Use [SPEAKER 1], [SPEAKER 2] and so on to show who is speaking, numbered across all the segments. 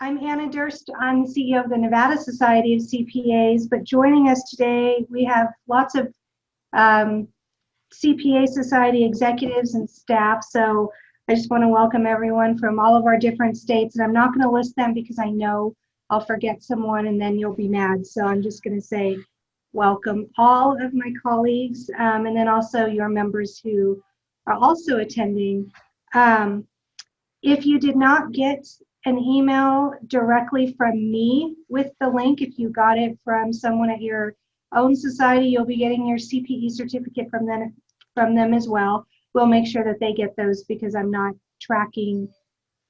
[SPEAKER 1] I'm Anna Durst. I'm CEO of the Nevada Society of CPAs, but joining us today, we have lots of CPA Society executives and staff. So I just want to welcome everyone from all of our different states. And I'm not going to list them because I know I'll forget someone and then you'll be mad. So I'm just going to say welcome all of my colleagues and then also your members who are also attending. If you did not get an email directly from me with the link, if you got it from someone at your own society, you'll be getting your CPE certificate from them as well. We'll make sure that they get those because I'm not tracking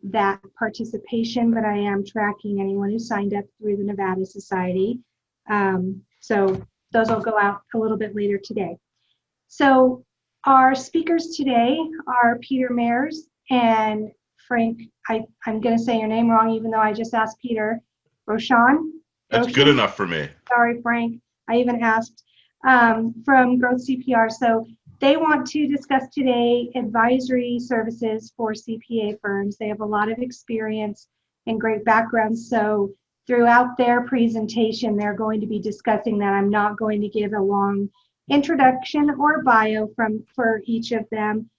[SPEAKER 1] that participation, but I am tracking anyone who signed up through the Nevada Society. So those will go out a little bit later today. So our speakers today are Peter Mayers and Frank, I'm going to say your name wrong, even though I just asked Peter. Roshan?
[SPEAKER 2] That's good enough for me.
[SPEAKER 1] Sorry, Frank. I even asked from Growth CPR. So they want to discuss today advisory services for CPA firms. They have a lot of experience and great backgrounds. So throughout their presentation, they're going to be discussing that. I'm not going to give a long introduction or bio for each of them.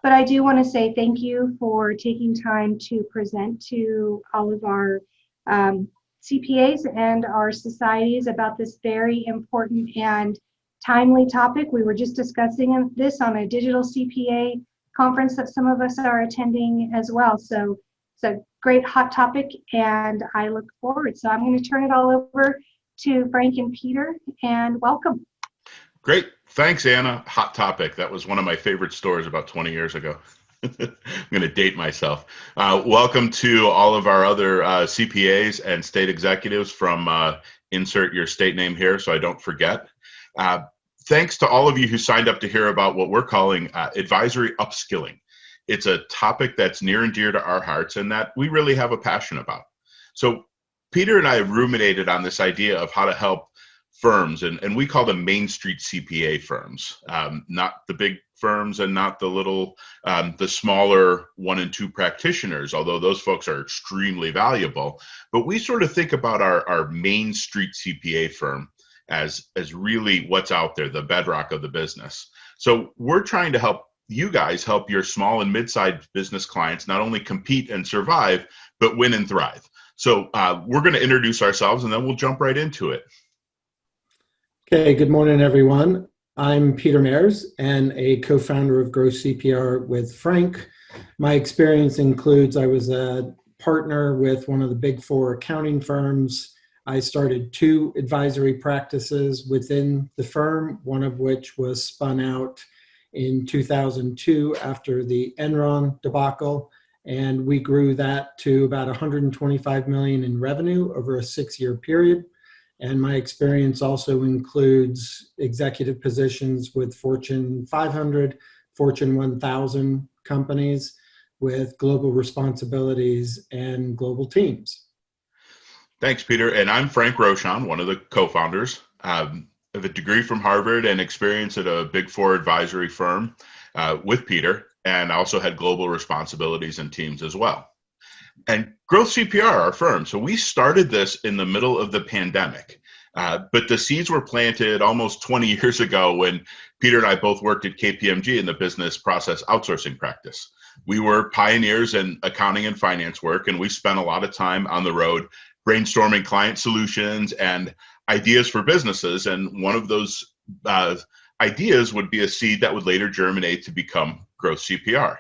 [SPEAKER 1] But I do want to say thank you for taking time to present to all of our CPAs and our societies about this very important and timely topic. We were just discussing this on a digital CPA conference that some of us are attending as well. So it's a great hot topic and I look forward. So I'm going to turn it all over to Frank and Peter and welcome.
[SPEAKER 2] Great. Thanks, Anna. Hot topic. That was one of my favorite stories about 20 years ago. I'm going to date myself. Welcome to all of our other CPAs and state executives from insert your state name here so I don't forget. Thanks to all of you who signed up to hear about what we're calling advisory upskilling. It's a topic that's near and dear to our hearts and that we really have a passion about. So Peter and I have ruminated on this idea of how to help firms, and we call them Main Street CPA firms, not the big firms and not the little, the smaller 1 and 2 practitioners, although those folks are extremely valuable. But we sort of think about our Main Street CPA firm as really what's out there, the bedrock of the business. So we're trying to help you guys help your small and mid-sized business clients not only compete and survive, but win and thrive. So we're going to introduce ourselves and then we'll jump right into it.
[SPEAKER 3] Okay, good morning, everyone. I'm Peter Mayers and a co-founder of Growth CPR with Frank. My experience includes I was a partner with one of the big 4 accounting firms. I started 2 advisory practices within the firm, one of which was spun out in 2002 after the Enron debacle. And we grew that to about 125 million in revenue over a 6-year period. And my experience also includes executive positions with Fortune 500, Fortune 1000 companies with global responsibilities and global teams.
[SPEAKER 2] Thanks, Peter. And I'm Frank Roshan, one of the co-founders. I have a degree from Harvard and experience at a big 4 advisory firm with Peter, and I also had global responsibilities and teams as well. And Growth CPR, our firm, so we started this in the middle of the pandemic, but the seeds were planted almost 20 years ago when Peter and I both worked at KPMG in the business process outsourcing practice. We were pioneers in accounting and finance work, and we spent a lot of time on the road brainstorming client solutions and ideas for businesses, and one of those ideas would be a seed that would later germinate to become Growth CPR.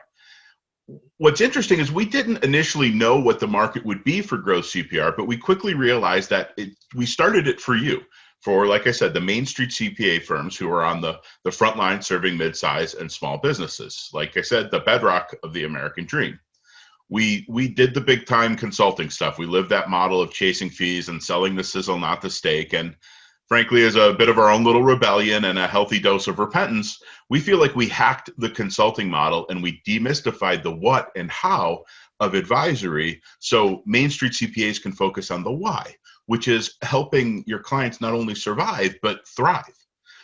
[SPEAKER 2] What's interesting is we didn't initially know what the market would be for Growth CPR, but we quickly realized that we started it for you, for, like I said, the Main Street CPA firms who are on the front line serving mid-size and small businesses. Like I said, the bedrock of the American dream. We did the big time consulting stuff. We lived that model of chasing fees and selling the sizzle, not the steak. And frankly, as a bit of our own little rebellion and a healthy dose of repentance, we feel like we hacked the consulting model and we demystified the what and how of advisory so Main Street CPAs can focus on the why, which is helping your clients not only survive, but thrive.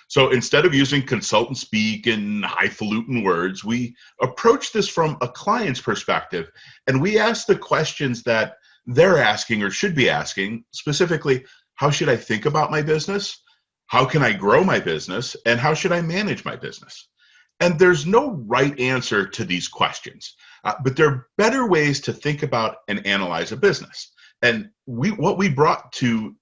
[SPEAKER 2] So instead of using consultant speak and highfalutin words, we approach this from a client's perspective, and we ask the questions that they're asking or should be asking specifically, how should I think about my business? How can I grow my business? And how should I manage my business? And there's no right answer to these questions, but there are better ways to think about and analyze a business. And what we brought to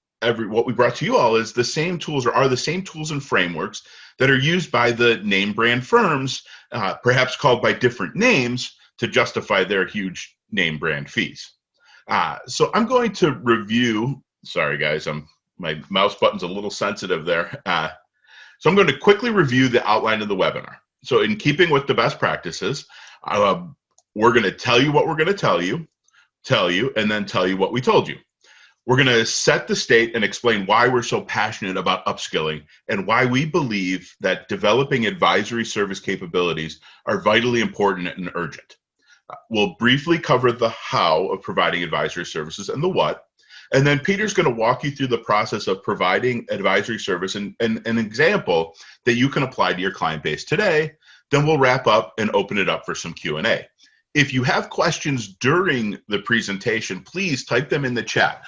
[SPEAKER 2] you all is the same tools, or are the same tools and frameworks that are used by the name brand firms, perhaps called by different names, to justify their huge name brand fees. So I'm going to review. Sorry, guys, my mouse button's a little sensitive there. So I'm going to quickly review the outline of the webinar. So in keeping with the best practices, we're going to tell you what we're going to tell you, and then tell you what we told you. We're going to set the state and explain why we're so passionate about upskilling and why we believe that developing advisory service capabilities are vitally important and urgent. We'll briefly cover the how of providing advisory services and the what. And then Peter's going to walk you through the process of providing advisory service and an example that you can apply to your client base today. Then we'll wrap up and open it up for some Q&A. If you have questions during the presentation, please type them in the chat.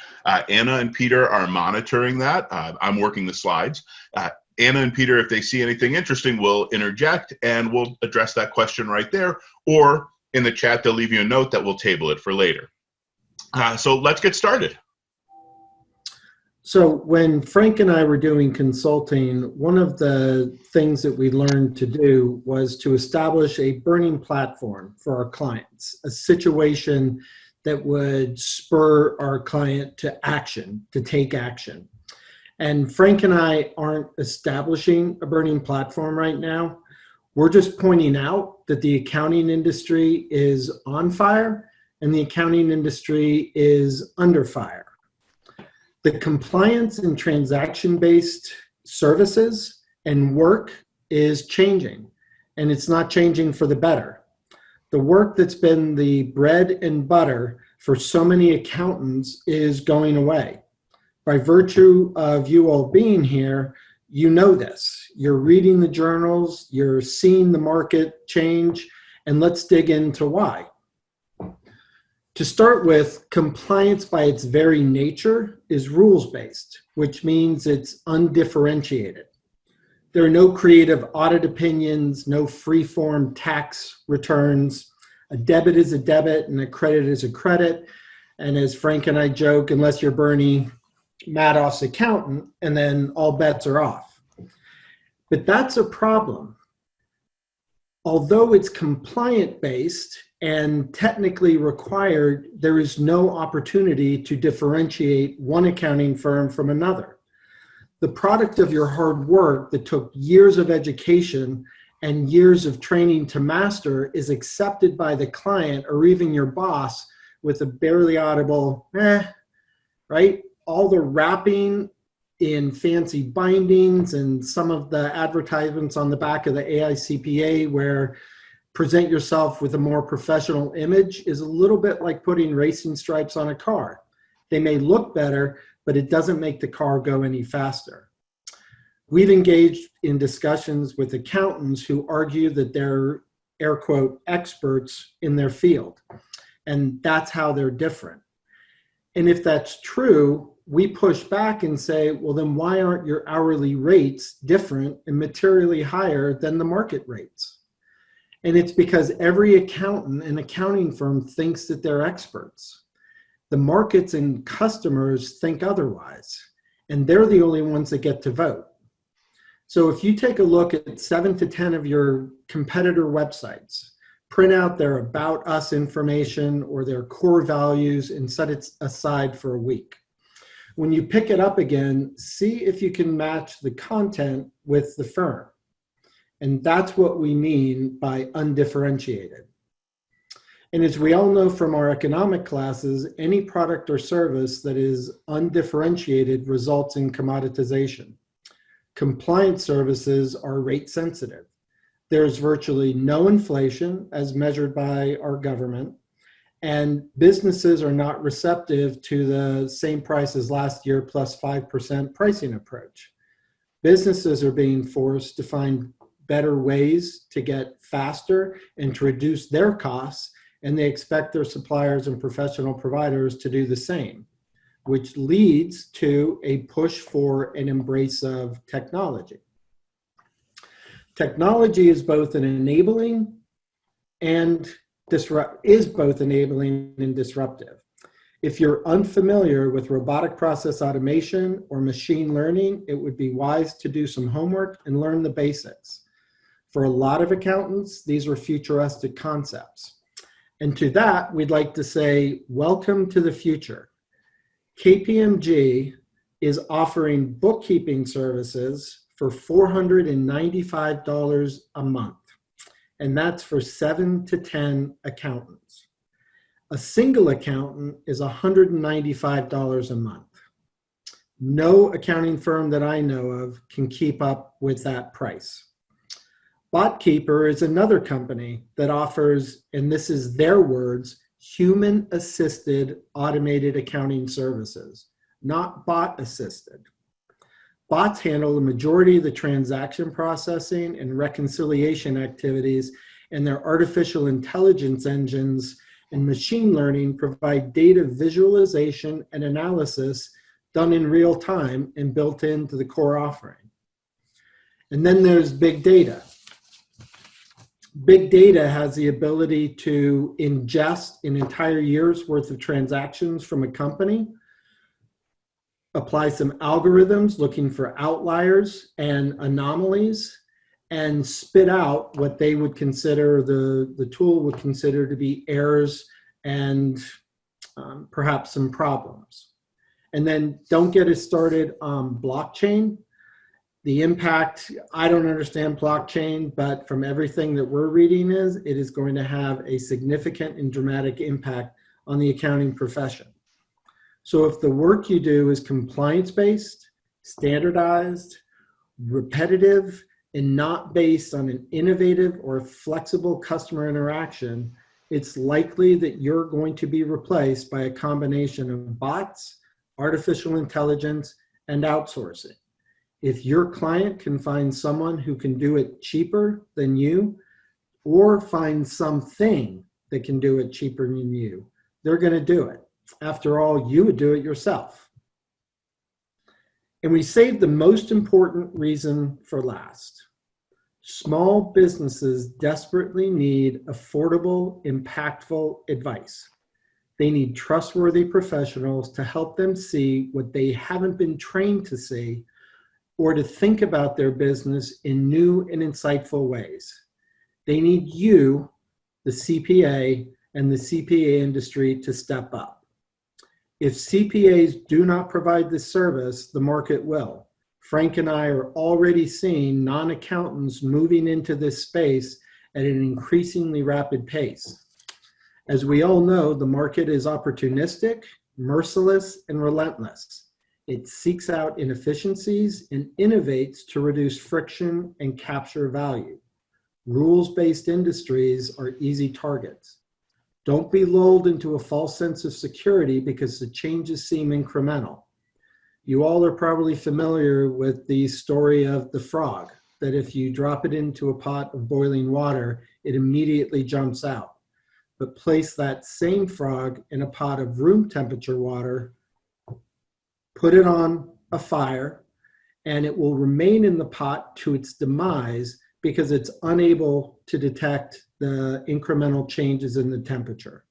[SPEAKER 2] Anna and Peter are monitoring that. I'm working the slides. Anna and Peter, if they see anything interesting, will interject and we'll address that question right there. Or in the chat, they'll leave you a note that we'll table it for later. So let's get started.
[SPEAKER 3] So when Frank and I were doing consulting, one of the things that we learned to do was to establish a burning platform for our clients, a situation that would spur our client to action, to take action. And Frank and I aren't establishing a burning platform right now. We're just pointing out that the accounting industry is on fire and the accounting industry is under fire. The compliance and transaction-based services and work is changing, and it's not changing for the better. The work that's been the bread and butter for so many accountants is going away. By virtue of you all being here, you know this. You're reading the journals, you're seeing the market change, and let's dig into why. To start with, compliance by its very nature is rules-based, which means it's undifferentiated. There are no creative audit opinions, no free-form tax returns. A debit is a debit and a credit is a credit. And as Frank and I joke, unless you're Bernie Madoff's accountant, and then all bets are off. But that's a problem. Although it's compliant-based and technically required, there is no opportunity to differentiate one accounting firm from another. The product of your hard work that took years of education and years of training to master is accepted by the client or even your boss with a barely audible, right? All the wrapping in fancy bindings and some of the advertisements on the back of the AICPA where present yourself with a more professional image is a little bit like putting racing stripes on a car. They may look better, but it doesn't make the car go any faster. We've engaged in discussions with accountants who argue that they're, air quote, experts in their field, and that's how they're different. And if that's true, we push back and say, well, then why aren't your hourly rates different and materially higher than the market rates? And it's because every accountant and accounting firm thinks that they're experts. The markets and customers think otherwise, and they're the only ones that get to vote. So if you take a look at 7 to 10 of your competitor websites, print out their About Us information or their core values and set it aside for a week. When you pick it up again, see if you can match the content with the firm. And that's what we mean by undifferentiated. And as we all know from our economic classes, any product or service that is undifferentiated results in commoditization. Compliance services are rate sensitive. There's virtually no inflation as measured by our government, and businesses are not receptive to the same price as last year plus 5% pricing approach. Businesses are being forced to find better ways to get faster and to reduce their costs, and they expect their suppliers and professional providers to do the same, which leads to a push for an embrace of technology. Technology is both enabling and disruptive. If you're unfamiliar with robotic process automation or machine learning, it would be wise to do some homework and learn the basics. For a lot of accountants, these are futuristic concepts. And to that, we'd like to say, welcome to the future. KPMG is offering bookkeeping services for $495 a month, and that's for 7 to 10 accountants. A single accountant is $195 a month. No accounting firm that I know of can keep up with that price. BotKeeper is another company that offers, and this is their words, human-assisted automated accounting services, not bot-assisted. Bots handle the majority of the transaction processing and reconciliation activities, and their artificial intelligence engines and machine learning provide data visualization and analysis done in real time and built into the core offering. And then there's big data. Big data has the ability to ingest an entire year's worth of transactions from a company, apply some algorithms looking for outliers and anomalies, and spit out what they would consider, the tool would consider to be errors and perhaps some problems. And then don't get us started on blockchain. The impact, I don't understand blockchain, but from everything that we're reading it is going to have a significant and dramatic impact on the accounting profession. So if the work you do is compliance-based, standardized, repetitive, and not based on an innovative or flexible customer interaction, it's likely that you're going to be replaced by a combination of bots, artificial intelligence, and outsourcing. If your client can find someone who can do it cheaper than you, or find something that can do it cheaper than you, they're going to do it. After all, you would do it yourself. And we saved the most important reason for last. Small businesses desperately need affordable, impactful advice. They need trustworthy professionals to help them see what they haven't been trained to see, or to think about their business in new and insightful ways. They need you, the CPA, and the CPA industry to step up. If CPAs do not provide this service, the market will. Frank and I are already seeing non-accountants moving into this space at an increasingly rapid pace. As we all know, the market is opportunistic, merciless, and relentless. It seeks out inefficiencies and innovates to reduce friction and capture value. Rules-based industries are easy targets. Don't be lulled into a false sense of security because the changes seem incremental. You all are probably familiar with the story of the frog, that if you drop it into a pot of boiling water, it immediately jumps out. But place that same frog in a pot of room temperature water, put it on a fire, and it will remain in the pot to its demise because it's unable to detect the incremental changes in the temperature.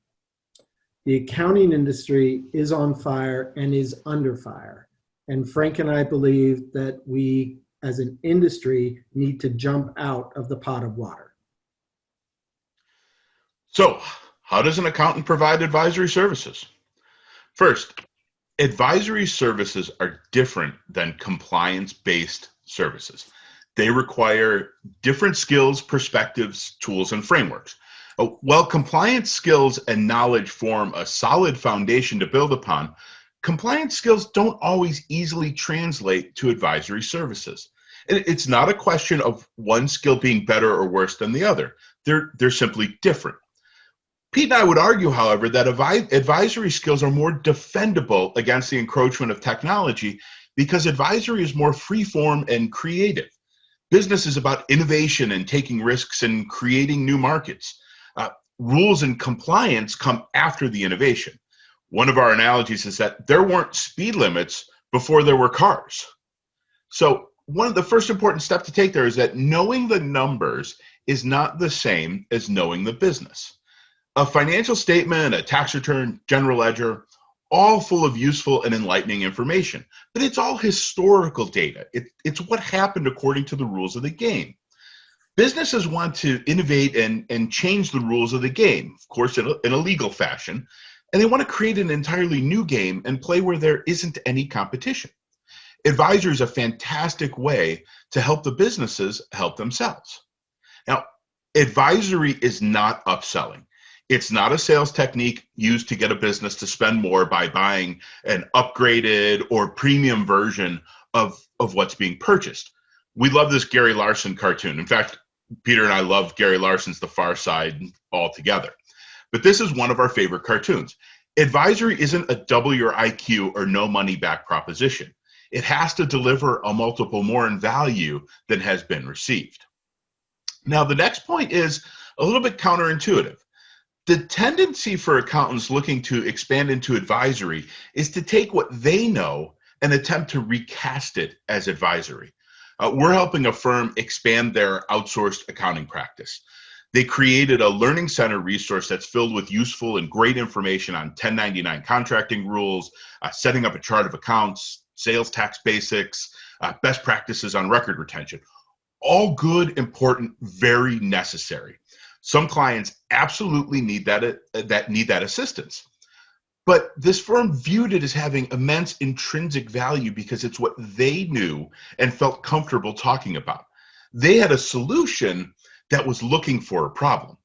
[SPEAKER 3] The accounting industry is on fire and is under fire. And Frank and I believe that we, as an industry, need to jump out of the pot of water.
[SPEAKER 2] So, how does an accountant provide advisory services? First, advisory services are different than compliance-based services. They require different skills, perspectives, tools, and frameworks. While compliance skills and knowledge form a solid foundation to build upon, compliance skills don't always easily translate to advisory services. It's not a question of one skill being better or worse than the other. They're simply different. Pete and I would argue, however, that advisory skills are more defendable against the encroachment of technology because advisory is more free-form and creative. Business is about innovation and taking risks and creating new markets. rules and compliance come after the innovation. One of our analogies is that there weren't speed limits before there were cars. So one of the first important steps to take there is that knowing the numbers is not the same as knowing the business. A financial statement, a tax return, general ledger, all full of useful and enlightening information, but it's all historical data. It's what happened according to the rules of the game. Businesses want to innovate and change the rules of the game, of course, in a legal fashion, and they want to create an entirely new game and play where there isn't any competition. Advisory is a fantastic way to help the businesses help themselves. Now, advisory is not upselling. It's not a sales technique used to get a business to spend more by buying an upgraded or premium version of what's being purchased. We love this Gary Larson cartoon. In fact, Peter and I love Gary Larson's The Far Side altogether. But this is one of our favorite cartoons. Advisory isn't a double your IQ or no money back proposition. It has to deliver a multiple more in value than has been received. Now, the next point is a little bit counterintuitive. The tendency for accountants looking to expand into advisory is to take what they know and attempt to recast it as advisory. We're helping a firm expand their outsourced accounting practice. They created a learning center resource that's filled with useful and great information on 1099 contracting rules, setting up a chart of accounts, sales tax basics, best practices on record retention. All good, important, very necessary. Some clients absolutely need that assistance. But this firm viewed it as having immense intrinsic value because it's what they knew and felt comfortable talking about. They had a solution that was looking for a problem.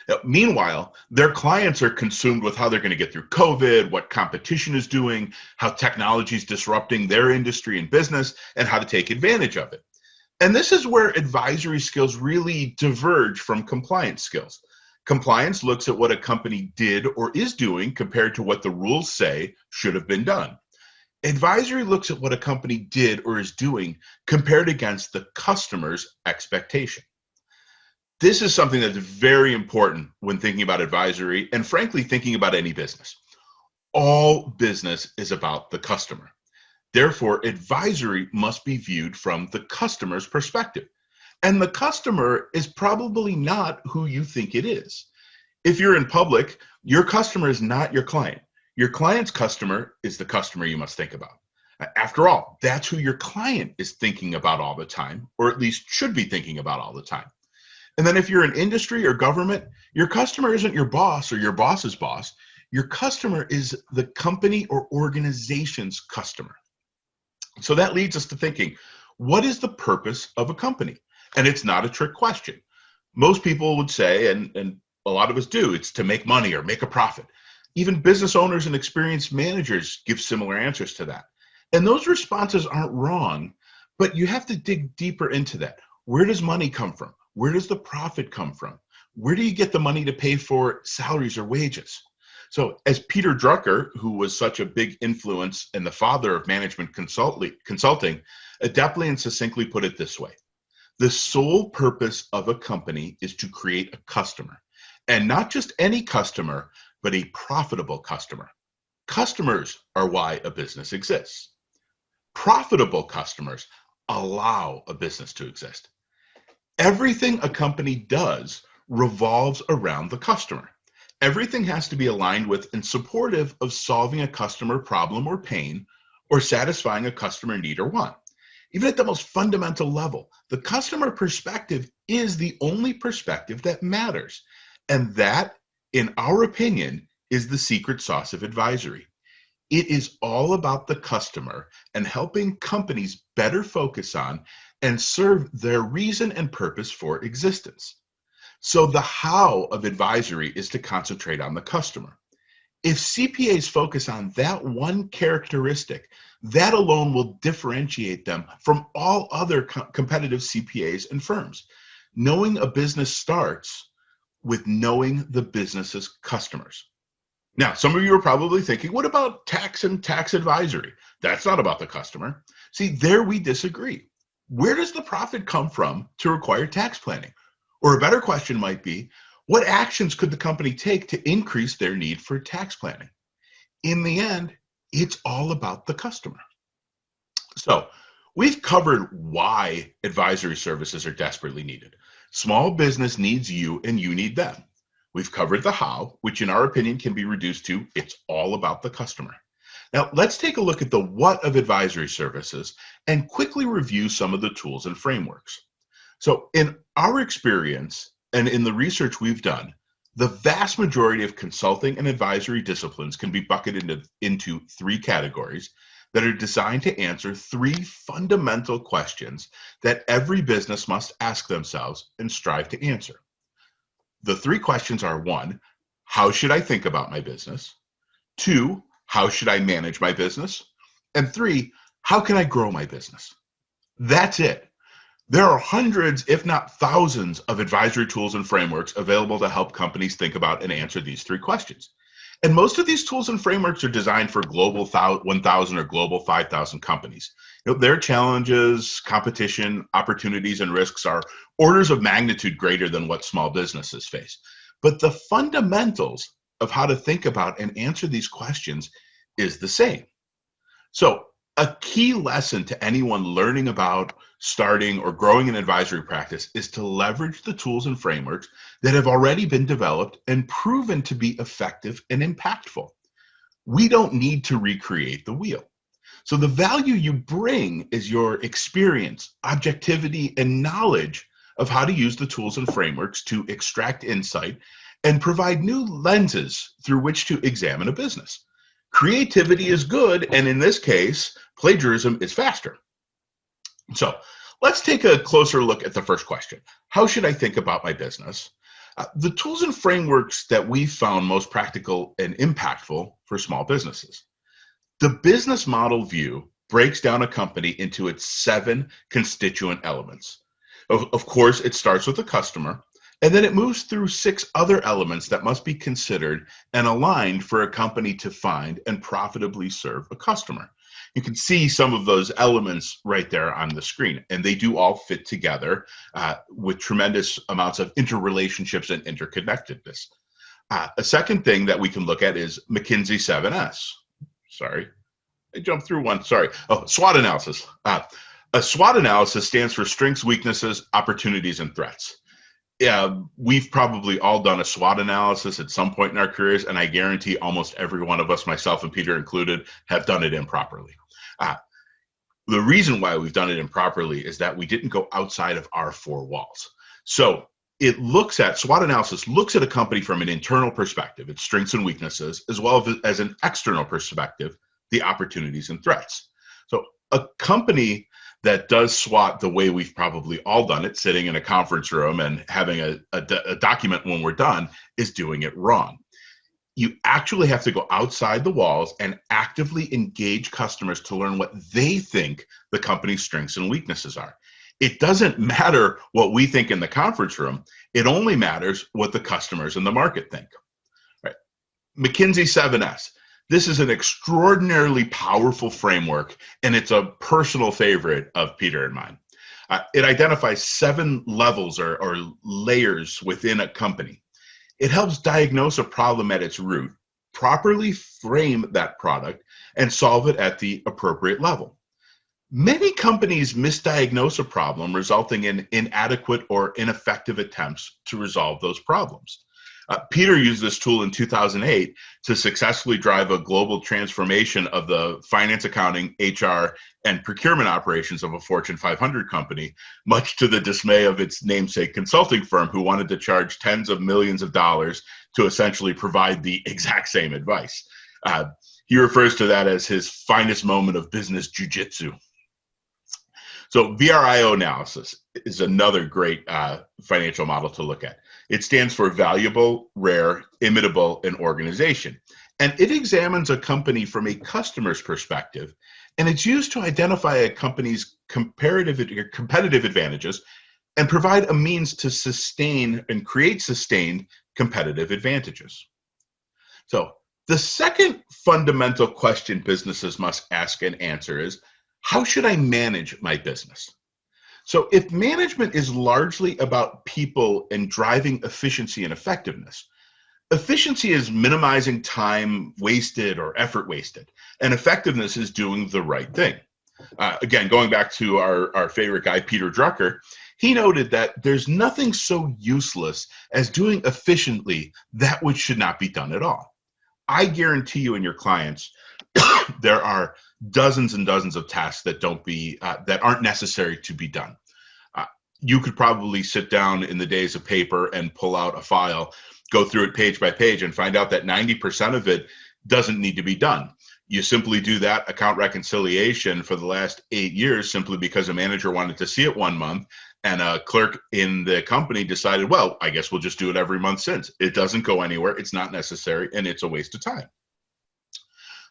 [SPEAKER 2] Now, meanwhile, their clients are consumed with how they're going to get through COVID, what competition is doing, how technology is disrupting their industry and business, and how to take advantage of it. And this is where advisory skills really diverge from compliance skills. Compliance looks at what a company did or is doing compared to what the rules say should have been done. Advisory looks at what a company did or is doing compared against the customer's expectation. This is something that's very important when thinking about advisory and frankly thinking about any business. All business is about the customer. Therefore, advisory must be viewed from the customer's perspective. And the customer is probably not who you think it is. If you're in public, your customer is not your client. Your client's customer is the customer you must think about. After all, that's who your client is thinking about all the time, or at least should be thinking about all the time. And then if you're in industry or government, your customer isn't your boss or your boss's boss. Your customer is the company or organization's customer. So that leads us to thinking, what is the purpose of a company? And it's not a trick question. Most people would say, and a lot of us do, it's to make money or make a profit. Even business owners and experienced managers give similar answers to that. And those responses aren't wrong, but you have to dig deeper into that. Where does money come from? Where does the profit come from? Where do you get the money to pay for salaries or wages? So as Peter Drucker, who was such a big influence and the father of management consulting, adeptly and succinctly put it this way. The sole purpose of a company is to create a customer, and not just any customer, but a profitable customer. Customers are why a business exists. Profitable customers allow a business to exist. Everything a company does revolves around the customer. Everything has to be aligned with and supportive of solving a customer problem or pain, or satisfying a customer need or want. Even at the most fundamental level, the customer perspective is the only perspective that matters. And that, in our opinion, is the secret sauce of advisory. It is all about the customer and helping companies better focus on and serve their reason and purpose for existence. So the how of advisory is to concentrate on the customer. If CPAs focus on that one characteristic, that alone will differentiate them from all other competitive CPAs and firms. Knowing a business starts with knowing the business's customers. Now, some of you are probably thinking, what about tax and tax advisory? That's not about the customer. See, there we disagree. Where does the profit come from to require tax planning? Or a better question might be, What actions could the company take to increase their need for tax planning? In the end, it's all about the customer. So we've covered why advisory services are desperately needed. Small business needs you and you need them. We've covered the how, which in our opinion can be reduced to it's all about the customer. Now let's take a look at the what of advisory services and quickly review some of the tools and frameworks. So in our experience and in the research we've done, the vast majority of consulting and advisory disciplines can be bucketed into three categories that are designed to answer three fundamental questions that every business must ask themselves and strive to answer. The three questions are: one, how should I think about my business? Two, how should I manage my business? And three, how can I grow my business? That's it. There are hundreds, if not thousands, of advisory tools and frameworks available to help companies think about and answer these three questions. And most of these tools and frameworks are designed for global 1,000 or global 5,000 companies. Their challenges, competition, opportunities, and risks are orders of magnitude greater than what small businesses face. But the fundamentals of how to think about and answer these questions is the same. So a key lesson to anyone learning about, starting, or growing an advisory practice is to leverage the tools and frameworks that have already been developed and proven to be effective and impactful. We don't need to recreate the wheel. So the value you bring is your experience, objectivity, and knowledge of how to use the tools and frameworks to extract insight and provide new lenses through which to examine a business. Creativity is good, and in this case, plagiarism is faster. So let's take a closer look at the first question. How should I think about my business? The tools and frameworks that we found most practical and impactful for small businesses. The business model view breaks down a company into its 7 constituent elements. Of course, it starts with the customer, and then it moves through 6 other elements that must be considered and aligned for a company to find and profitably serve a customer. You can see some of those elements right there on the screen, and they do all fit together with tremendous amounts of interrelationships and interconnectedness. A second thing that we can look at is McKinsey 7S. Sorry, I jumped through one. Sorry. Oh, SWOT analysis. A SWOT analysis stands for strengths, weaknesses, opportunities, and threats. Yeah, we've probably all done a SWOT analysis at some point in our careers, and I guarantee almost every one of us, myself and Peter included, have done it improperly. The reason why we've done it improperly is that we didn't go outside of our 4 walls. So SWOT analysis looks at a company from an internal perspective, its strengths and weaknesses, as well as an external perspective, the opportunities and threats. So a company that does SWOT the way we've probably all done it, sitting in a conference room and having a document when we're done, is doing it wrong. You actually have to go outside the walls and actively engage customers to learn what they think the company's strengths and weaknesses are. It doesn't matter what we think in the conference room. It only matters what the customers in the market think. Right. McKinsey 7S. This is an extraordinarily powerful framework, and it's a personal favorite of Peter and mine. It identifies 7 levels or layers within a company. It helps diagnose a problem at its root, properly frame that product, and solve it at the appropriate level. Many companies misdiagnose a problem, resulting in inadequate or ineffective attempts to resolve those problems. Peter used this tool in 2008 to successfully drive a global transformation of the finance, accounting, HR, and procurement operations of a Fortune 500 company, much to the dismay of its namesake consulting firm, who wanted to charge tens of millions of dollars to essentially provide the exact same advice. He refers to that as his finest moment of business jujitsu. So VRIO analysis is another great financial model to look at. It stands for valuable, rare, imitable, and organization. And it examines a company from a customer's perspective, and it's used to identify a company's competitive advantages and provide a means to sustain and create sustained competitive advantages. So the second fundamental question businesses must ask and answer is, how should I manage my business? So if management is largely about people and driving efficiency and effectiveness, efficiency is minimizing time wasted or effort wasted, and effectiveness is doing the right thing. Again, going back to our favorite guy, Peter Drucker, he noted that there's nothing so useless as doing efficiently that which should not be done at all. I guarantee you and your clients, there are dozens and dozens of tasks that that aren't necessary to be done. You could probably sit down in the days of paper and pull out a file, go through it page by page, and find out that 90% of it doesn't need to be done. You simply do that account reconciliation for the last 8 years simply because a manager wanted to see it 1 month and a clerk in the company decided, well, I guess we'll just do it every month since. It doesn't go anywhere, it's not necessary, and it's a waste of time.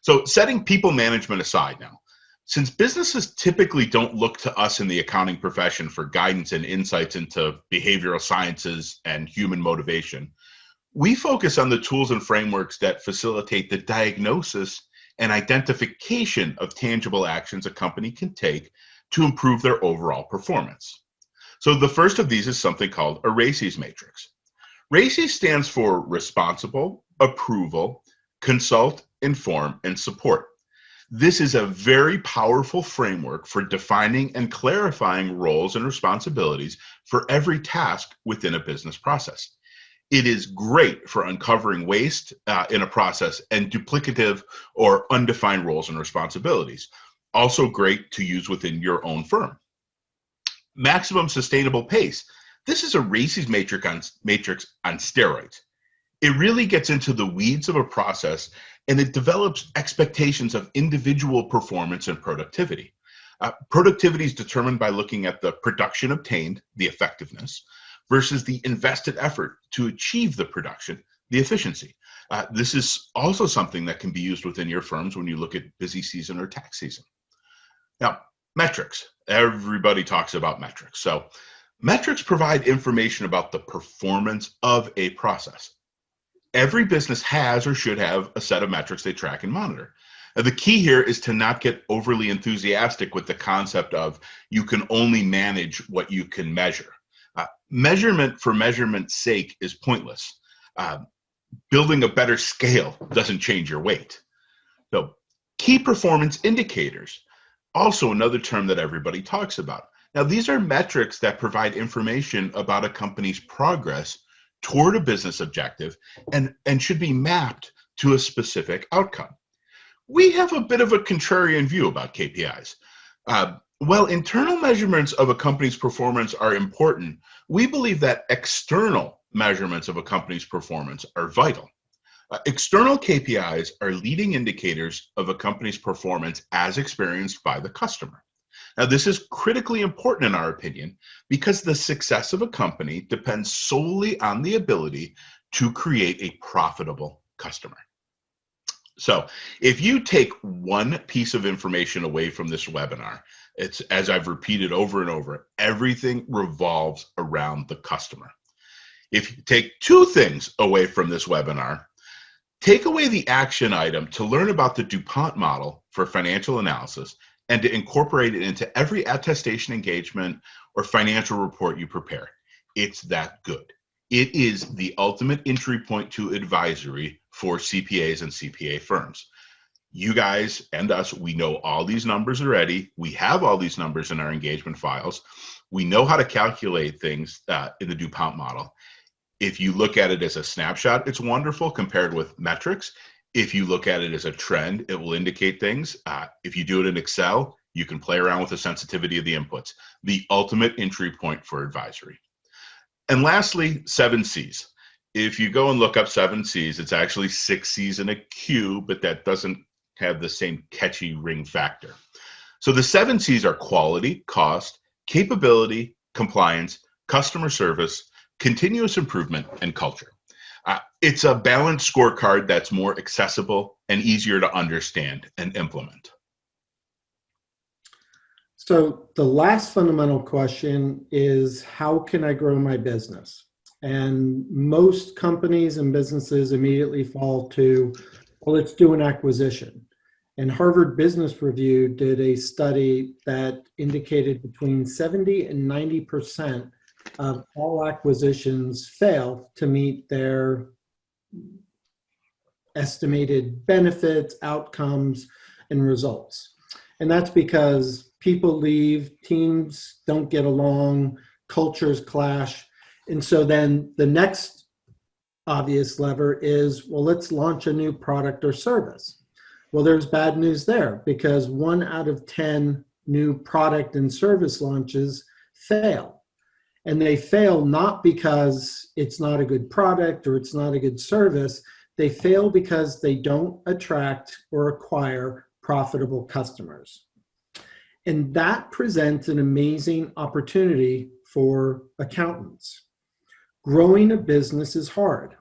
[SPEAKER 2] So setting people management aside now, since businesses typically don't look to us in the accounting profession for guidance and insights into behavioral sciences and human motivation, we focus on the tools and frameworks that facilitate the diagnosis and identification of tangible actions a company can take to improve their overall performance. So the first of these is something called a RACES matrix. RACES stands for responsible, approval, consult, inform, and support. This is a very powerful framework for defining and clarifying roles and responsibilities for every task within a business process. It is great for uncovering waste in a process and duplicative or undefined roles and responsibilities. Also great to use within your own firm. Maximum sustainable pace. This is a RACES matrix on steroids. It really gets into the weeds of a process, and it develops expectations of individual performance and productivity. Productivity is determined by looking at the production obtained, the effectiveness, versus the invested effort to achieve the production, the efficiency. This is also something that can be used within your firms when you look at busy season or tax season. Now, metrics. Everybody talks about metrics. So metrics provide information about the performance of a process. Every business has or should have a set of metrics they track and monitor. The key here is to not get overly enthusiastic with the concept of you can only manage what you can measure. Measurement for measurement's sake is pointless. Building a better scale doesn't change your weight. So, key performance indicators, also another term that everybody talks about. Now, these are metrics that provide information about a company's progress toward a business objective and should be mapped to a specific outcome. We have a bit of a contrarian view about KPIs. While internal measurements of a company's performance are important, we believe that external measurements of a company's performance are vital. External KPIs are leading indicators of a company's performance as experienced by the customer. Now, this is critically important in our opinion because the success of a company depends solely on the ability to create a profitable customer. So if you take one piece of information away from this webinar, it's, as I've repeated over and over, everything revolves around the customer. If you take two things away from this webinar, take away the action item to learn about the DuPont model for financial analysis and to incorporate it into every attestation engagement or financial report you prepare. It's that good. It is the ultimate entry point to advisory for CPAs and CPA firms. You guys and us, we know all these numbers already. We have all these numbers in our engagement files. We know how to calculate things in the DuPont model. If you look at it as a snapshot, it's wonderful compared with metrics. If you look at it as a trend, it will indicate things. If you do it in Excel, you can play around with the sensitivity of the inputs. The ultimate entry point for advisory. And lastly, 7 C's. If you go and look up 7 C's, it's actually 6 C's in a Q, but that doesn't have the same catchy ring factor. So the 7 C's are quality, cost, capability, compliance, customer service, continuous improvement, and culture. It's a balanced scorecard that's more accessible and easier to understand and implement.
[SPEAKER 3] So the last fundamental question is, how can I grow my business? And most companies and businesses immediately fall to, well, let's do an acquisition. And Harvard Business Review did a study that indicated between 70 and 90% of all acquisitions fail to meet their estimated benefits, outcomes, and results. And that's because people leave, teams don't get along, cultures clash. And so then the next obvious lever is, well, let's launch a new product or service. Well, there's bad news there because 1 out of 10 new product and service launches fail. And they fail not because it's not a good product or it's not a good service. They fail because they don't attract or acquire profitable customers. And that presents an amazing opportunity for accountants. Growing a business is hard.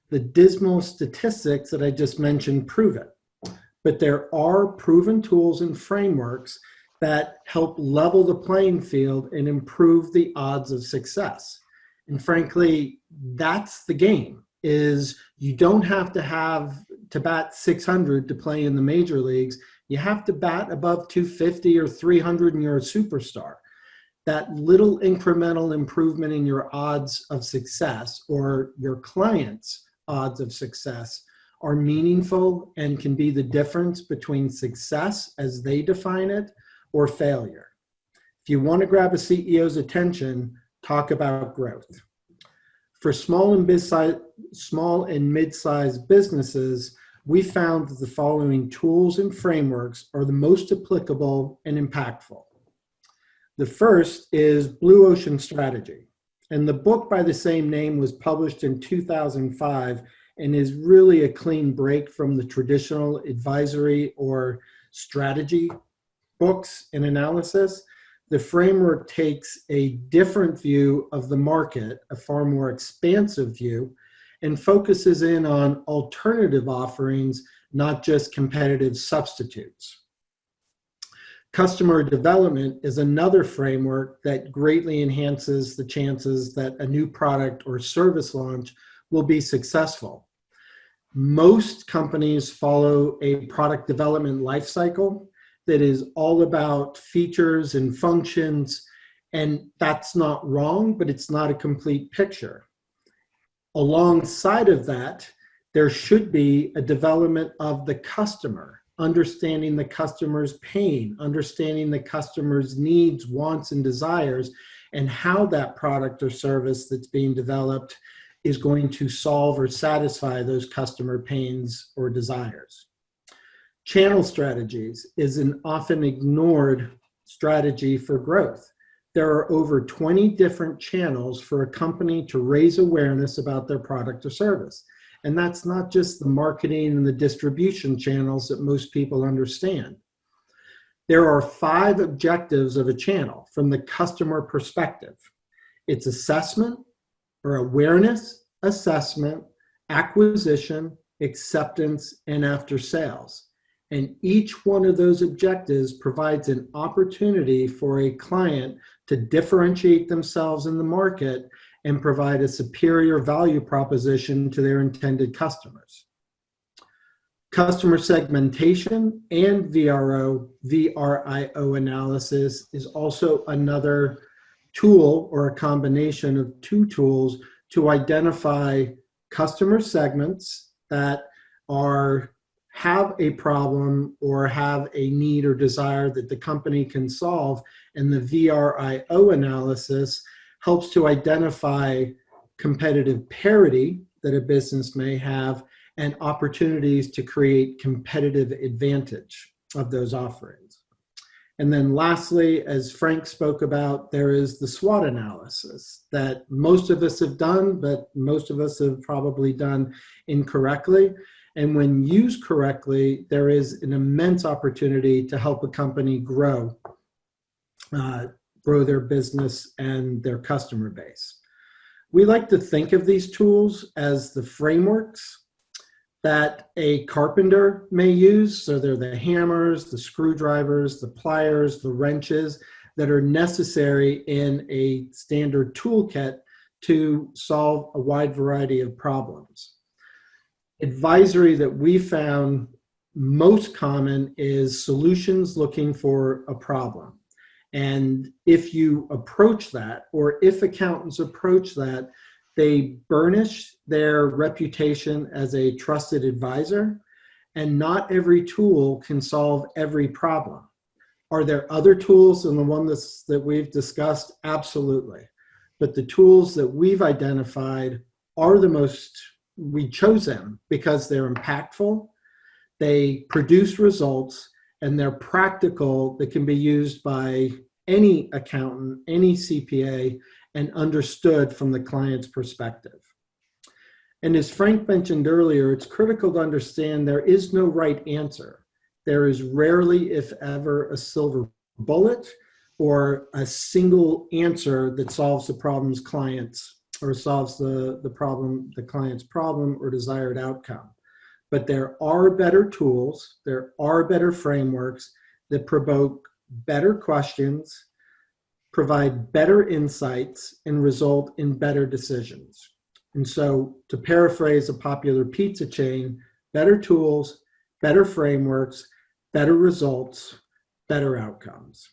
[SPEAKER 3] The dismal statistics that I just mentioned prove it. But there are proven tools and frameworks that help level the playing field and improve the odds of success. And frankly, that's the game, is you don't have to bat 600 to play in the major leagues. You have to bat above 250 or 300 and you're a superstar. That little incremental improvement in your odds of success or your client's odds of success are meaningful and can be the difference between success as they define it or failure. If you want to grab a CEO's attention, talk about growth. For small and mid-sized businesses, we found that the following tools and frameworks are the most applicable and impactful. The first is Blue Ocean Strategy. And the book by the same name was published in 2005 and is really a clean break from the traditional advisory or strategy books and analysis. The framework takes a different view of the market, a far more expansive view, and focuses in on alternative offerings, not just competitive substitutes. Customer development is another framework that greatly enhances the chances that a new product or service launch will be successful. Most companies follow a product development lifecycle that is all about features and functions, and that's not wrong, but it's not a complete picture. Alongside of that, there should be a development of the customer, understanding the customer's pain, understanding the customer's needs, wants, and desires, and how that product or service that's being developed is going to solve or satisfy those customer pains or desires. Channel strategies is an often ignored strategy for growth. There are over 20 different channels for a company to raise awareness about their product or service. And that's not just the marketing and the distribution channels that most people understand. There are 5 objectives of a channel from the customer perspective. It's assessment or awareness, assessment, acquisition, acceptance, and after sales. And each one of those objectives provides an opportunity for a client to differentiate themselves in the market and provide a superior value proposition to their intended customers. Customer segmentation and VRIO analysis is also another tool or a combination of 2 tools to identify customer segments that have a problem or have a need or desire that the company can solve. And the VRIO analysis helps to identify competitive parity that a business may have and opportunities to create competitive advantage of those offerings. And then lastly, as Frank spoke about, there is the SWOT analysis that most of us have done, but most of us have probably done incorrectly. And when used correctly, there is an immense opportunity to help a company grow their business and their customer base. We like to think of these tools as the frameworks that a carpenter may use. So they're the hammers, the screwdrivers, the pliers, the wrenches that are necessary in a standard toolkit to solve a wide variety of problems. Advisory that we found most common is solutions looking for a problem. And if you approach that, or if accountants approach that, they burnish their reputation as a trusted advisor, and not every tool can solve every problem. Are there other tools than the one that we've discussed? Absolutely. But the tools that we've identified are the most, we chose them because they're impactful, they produce results, and they're practical, that can be used by any accountant, any CPA, and understood from the client's perspective. And as Frank mentioned earlier, it's critical to understand there is no right answer. There is rarely, if ever, a silver bullet or a single answer that solves the problem's clients, or solves the client's problem or desired outcome. But there are better tools, there are better frameworks that provoke better questions, provide better insights, and result in better decisions. And so, to paraphrase a popular pizza chain, better tools, better frameworks, better results, better outcomes.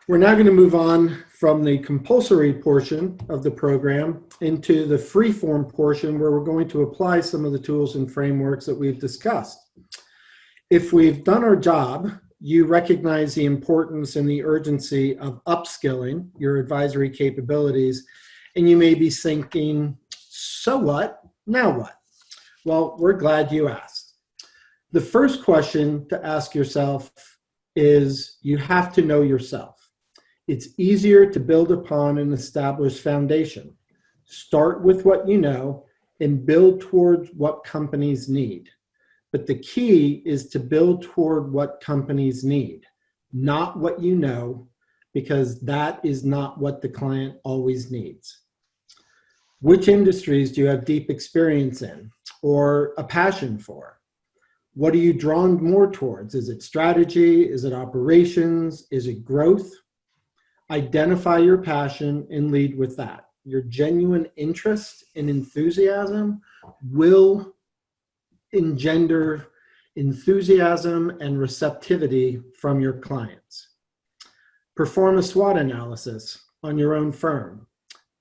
[SPEAKER 3] We're now going to move on from the compulsory portion of the program into the free-form portion, where we're going to apply some of the tools and frameworks that we've discussed. If we've done our job, you recognize the importance and the urgency of upskilling your advisory capabilities, and you may be thinking, so what? Now what? Well, we're glad you asked. The first question to ask yourself is, you have to know yourself. It's easier to build upon an established foundation. Start with what you know and build towards what companies need. But the key is to build toward what companies need, not what you know, because that is not what the client always needs. Which industries do you have deep experience in or a passion for? What are you drawn more towards? Is it strategy? Is it operations? Is it growth? Identify your passion and lead with that. Your genuine interest and enthusiasm will engender enthusiasm and receptivity from your clients. Perform a SWOT analysis on your own firm.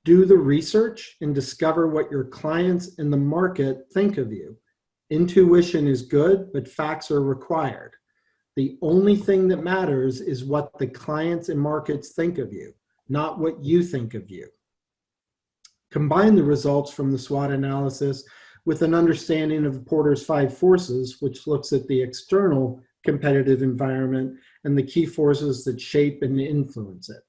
[SPEAKER 3] Do the research and discover what your clients in the market think of you. Intuition is good, but facts are required. The only thing that matters is what the clients and markets think of you, not what you think of you. Combine the results from the SWOT analysis with an understanding of Porter's 5 forces, which looks at the external competitive environment and the key forces that shape and influence it.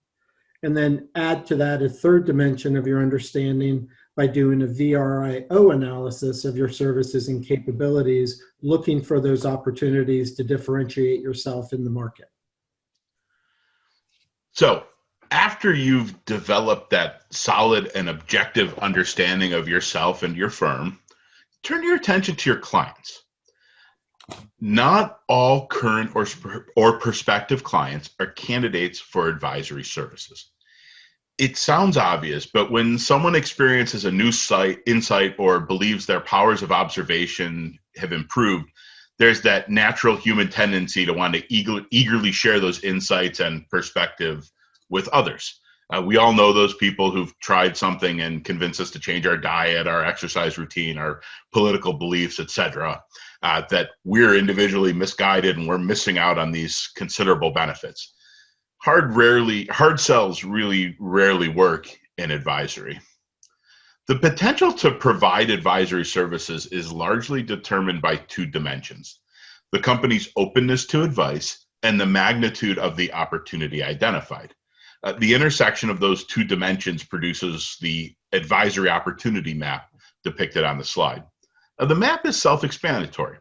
[SPEAKER 3] And then add to that a third dimension of your understanding by doing a VRIO analysis of your services and capabilities, looking for those opportunities to differentiate yourself in the market.
[SPEAKER 2] So after you've developed that solid and objective understanding of yourself and your firm, turn your attention to your clients. Not all current or prospective clients are candidates for advisory services. It sounds obvious, but when someone experiences a new insight or believes their powers of observation have improved, there's that natural human tendency to want to eagerly share those insights and perspective with others. We all know those people who've tried something and convinced us to change our diet, our exercise routine, our political beliefs, etc., that we're individually misguided and we're missing out on these considerable benefits. Hard sells really rarely work in advisory. The potential to provide advisory services is largely determined by 2 dimensions: the company's openness to advice and the magnitude of the opportunity identified. The intersection of those 2 dimensions produces the advisory opportunity map depicted on the slide. The map is self-explanatory.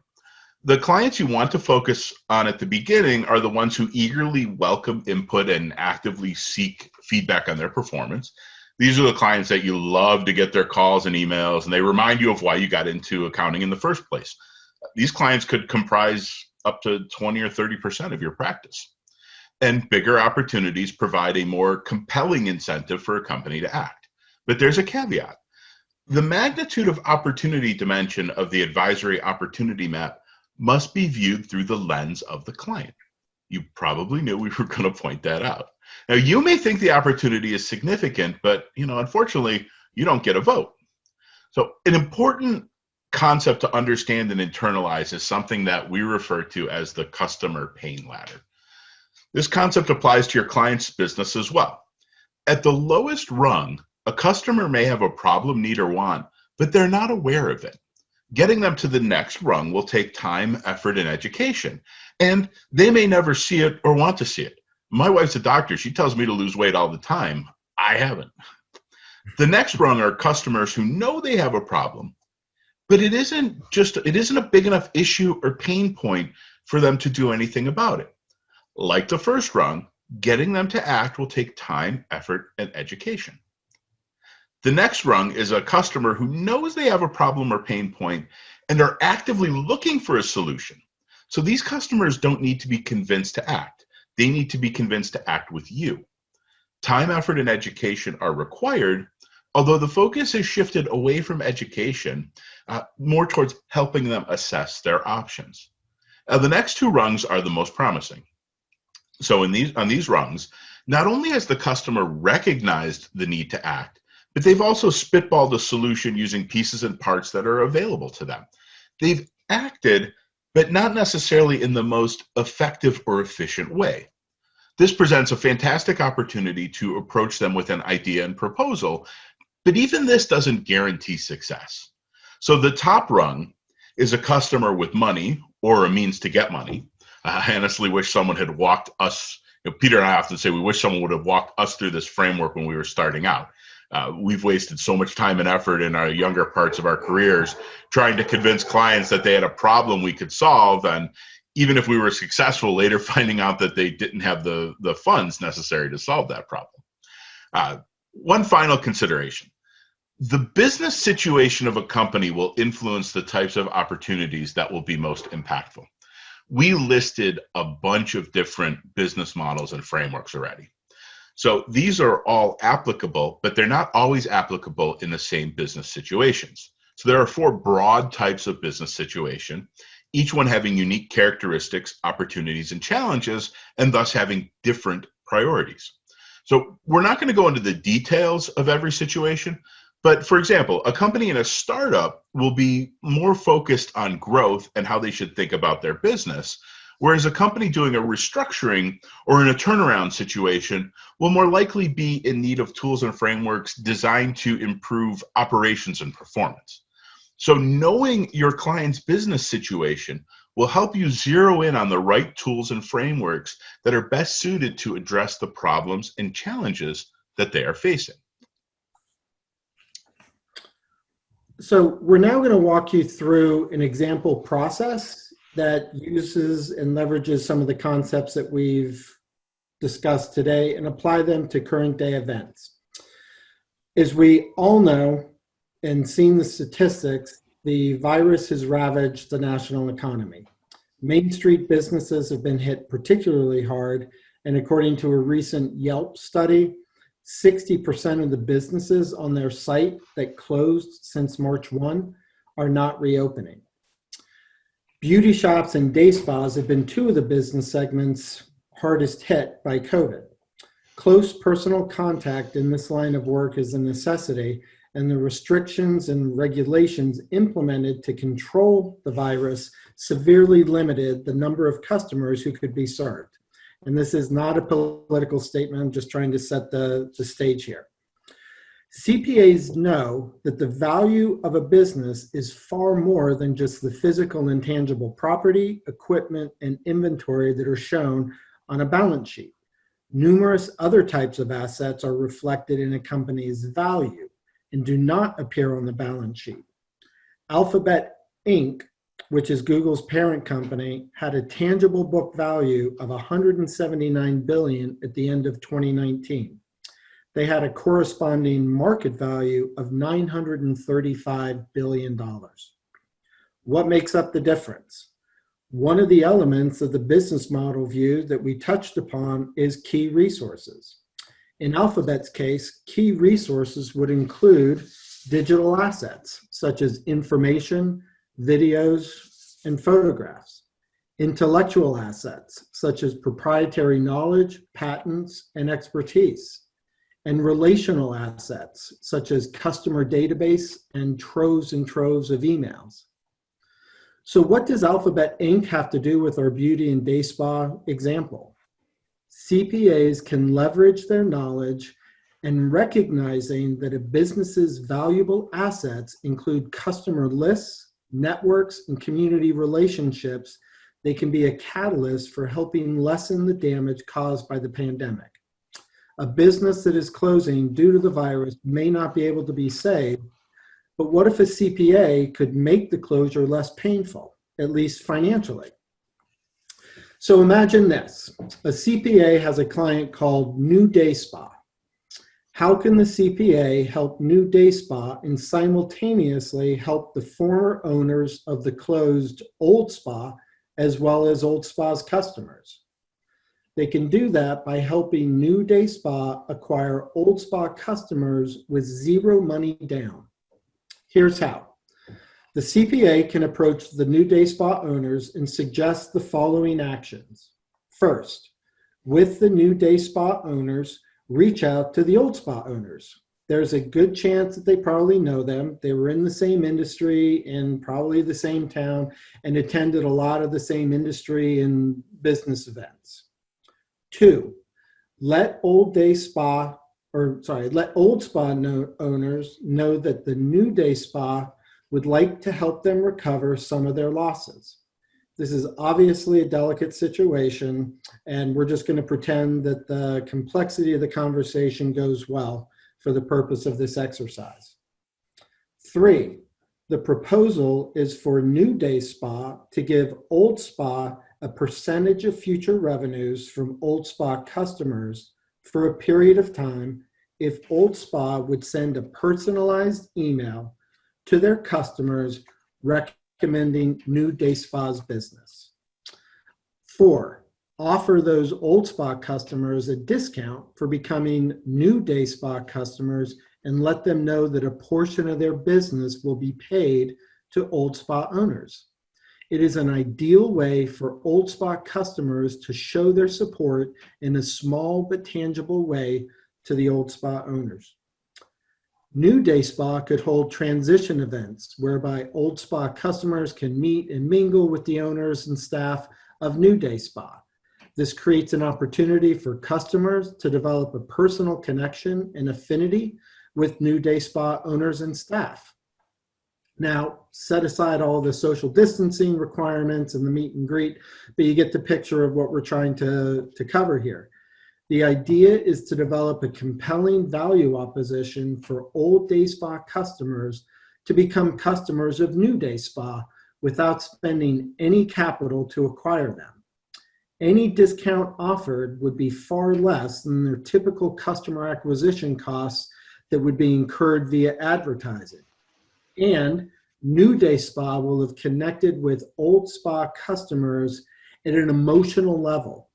[SPEAKER 2] The clients you want to focus on at the beginning are the ones who eagerly welcome input and actively seek feedback on their performance. These are the clients that you love to get their calls and emails, and they remind you of why you got into accounting in the first place. These clients could comprise up to 20 or 30% of your practice. And bigger opportunities provide a more compelling incentive for a company to act. But there's a caveat. The magnitude of opportunity dimension of the advisory opportunity map must be viewed through the lens of the client. You probably knew we were going to point that out. Now, you may think the opportunity is significant, but unfortunately, you don't get a vote. So an important concept to understand and internalize is something that we refer to as the customer pain ladder. This concept applies to your client's business as well. At the lowest rung, a customer may have a problem, need, or want, but they're not aware of it. Getting them to the next rung will take time, effort, and education, and they may never see it or want to see it. My wife's a doctor. She tells me to lose weight all the time. I haven't. The next rung are customers who know they have a problem, but it isn't a big enough issue or pain point for them to do anything about it. Like the first rung, getting them to act will take time, effort, and education. The next rung is a customer who knows they have a problem or pain point and are actively looking for a solution. So these customers don't need to be convinced to act. They need to be convinced to act with you. Time, effort, and education are required, although the focus has shifted away from education, more towards helping them assess their options. The next two rungs are the most promising. So on these rungs, not only has the customer recognized the need to act, but they've also spitballed a solution using pieces and parts that are available to them. They've acted, but not necessarily in the most effective or efficient way. This presents a fantastic opportunity to approach them with an idea and proposal, but even this doesn't guarantee success. So the top rung is a customer with money or a means to get money. I honestly wish someone had walked us, Peter and I often say we wish someone would have walked us through this framework when we were starting out. We've wasted so much time and effort in our younger parts of our careers trying to convince clients that they had a problem we could solve, and even if we were successful, later finding out that they didn't have the funds necessary to solve that problem. One final consideration. The business situation of a company will influence the types of opportunities that will be most impactful. We listed a bunch of different business models and frameworks already. So these are all applicable, but they're not always applicable in the same business situations. So there are 4 broad types of business situation, each one having unique characteristics, opportunities, and challenges, and thus having different priorities. So we're not going to go into the details of every situation, but for example, a company in a startup will be more focused on growth and how they should think about their business, whereas a company doing a restructuring or in a turnaround situation will more likely be in need of tools and frameworks designed to improve operations and performance. So knowing your client's business situation will help you zero in on the right tools and frameworks that are best suited to address the problems and challenges that they are facing.
[SPEAKER 3] So we're now going to walk you through an example process that uses and leverages some of the concepts that we've discussed today and apply them to current day events. As we all know and seen the statistics, the virus has ravaged the national economy. Main Street businesses have been hit particularly hard, and according to a recent Yelp study, 60% of the businesses on their site that closed since March 1 are not reopening. Beauty shops and day spas have been 2 of the business segments hardest hit by COVID. Close personal contact in this line of work is a necessity, and the restrictions and regulations implemented to control the virus severely limited the number of customers who could be served. And this is not a political statement, I'm just trying to set the stage here. CPAs know that the value of a business is far more than just the physical and tangible property, equipment, and inventory that are shown on a balance sheet. Numerous other types of assets are reflected in a company's value and do not appear on the balance sheet. Alphabet Inc., which is Google's parent company, had a tangible book value of $179 billion at the end of 2019. They had a corresponding market value of $935 billion. What makes up the difference? One of the elements of the business model view that we touched upon is key resources. In Alphabet's case, key resources would include digital assets, such as information, videos, and photographs, intellectual assets, such as proprietary knowledge, patents, and expertise, and relational assets, such as customer database and troves of emails. So what does Alphabet Inc. have to do with our beauty and day spa example? CPAs can leverage their knowledge and recognizing that a business's valuable assets include customer lists, networks, and community relationships. They can be a catalyst for helping lessen the damage caused by the pandemic. A business that is closing due to the virus may not be able to be saved, but what if a CPA could make the closure less painful, at least financially? So imagine this. A CPA has a client called New Day Spa. How can the CPA help New Day Spa and simultaneously help the former owners of the closed Old Spa as well as Old Spa's customers? They can do that by helping New Day Spa acquire Old Spa customers with zero money down. Here's how. The CPA can approach the New Day Spa owners and suggest the following actions. First, with the New Day Spa owners, reach out to the Old Spa owners. There's a good chance that they probably know them. They were in the same industry in probably the same town and attended a lot of the same industry and business events. 2, let Old Spa owners know that the New Day Spa would like to help them recover some of their losses. This is obviously a delicate situation, and we're just going to pretend that the complexity of the conversation goes well for the purpose of this exercise. 3, the proposal is for New Day Spa to give Old Spa a percentage of future revenues from Old Spa customers for a period of time if Old Spa would send a personalized email to their customers recommending New Day Spa's business. 4, offer those Old Spa customers a discount for becoming New Day Spa customers and let them know that a portion of their business will be paid to Old Spa owners. It is an ideal way for Old Spa customers to show their support in a small but tangible way to the Old Spa owners. New Day Spa could hold transition events whereby Old Spa customers can meet and mingle with the owners and staff of New Day Spa. This creates an opportunity for customers to develop a personal connection and affinity with New Day Spa owners and staff. Now, set aside all the social distancing requirements and the meet and greet, but you get the picture of what we're trying to cover here. The idea is to develop a compelling value proposition for Old Day Spa customers to become customers of New Day Spa without spending any capital to acquire them. Any discount offered would be far less than their typical customer acquisition costs that would be incurred via advertising. And New Day Spa will have connected with Old Spa customers at an emotional level,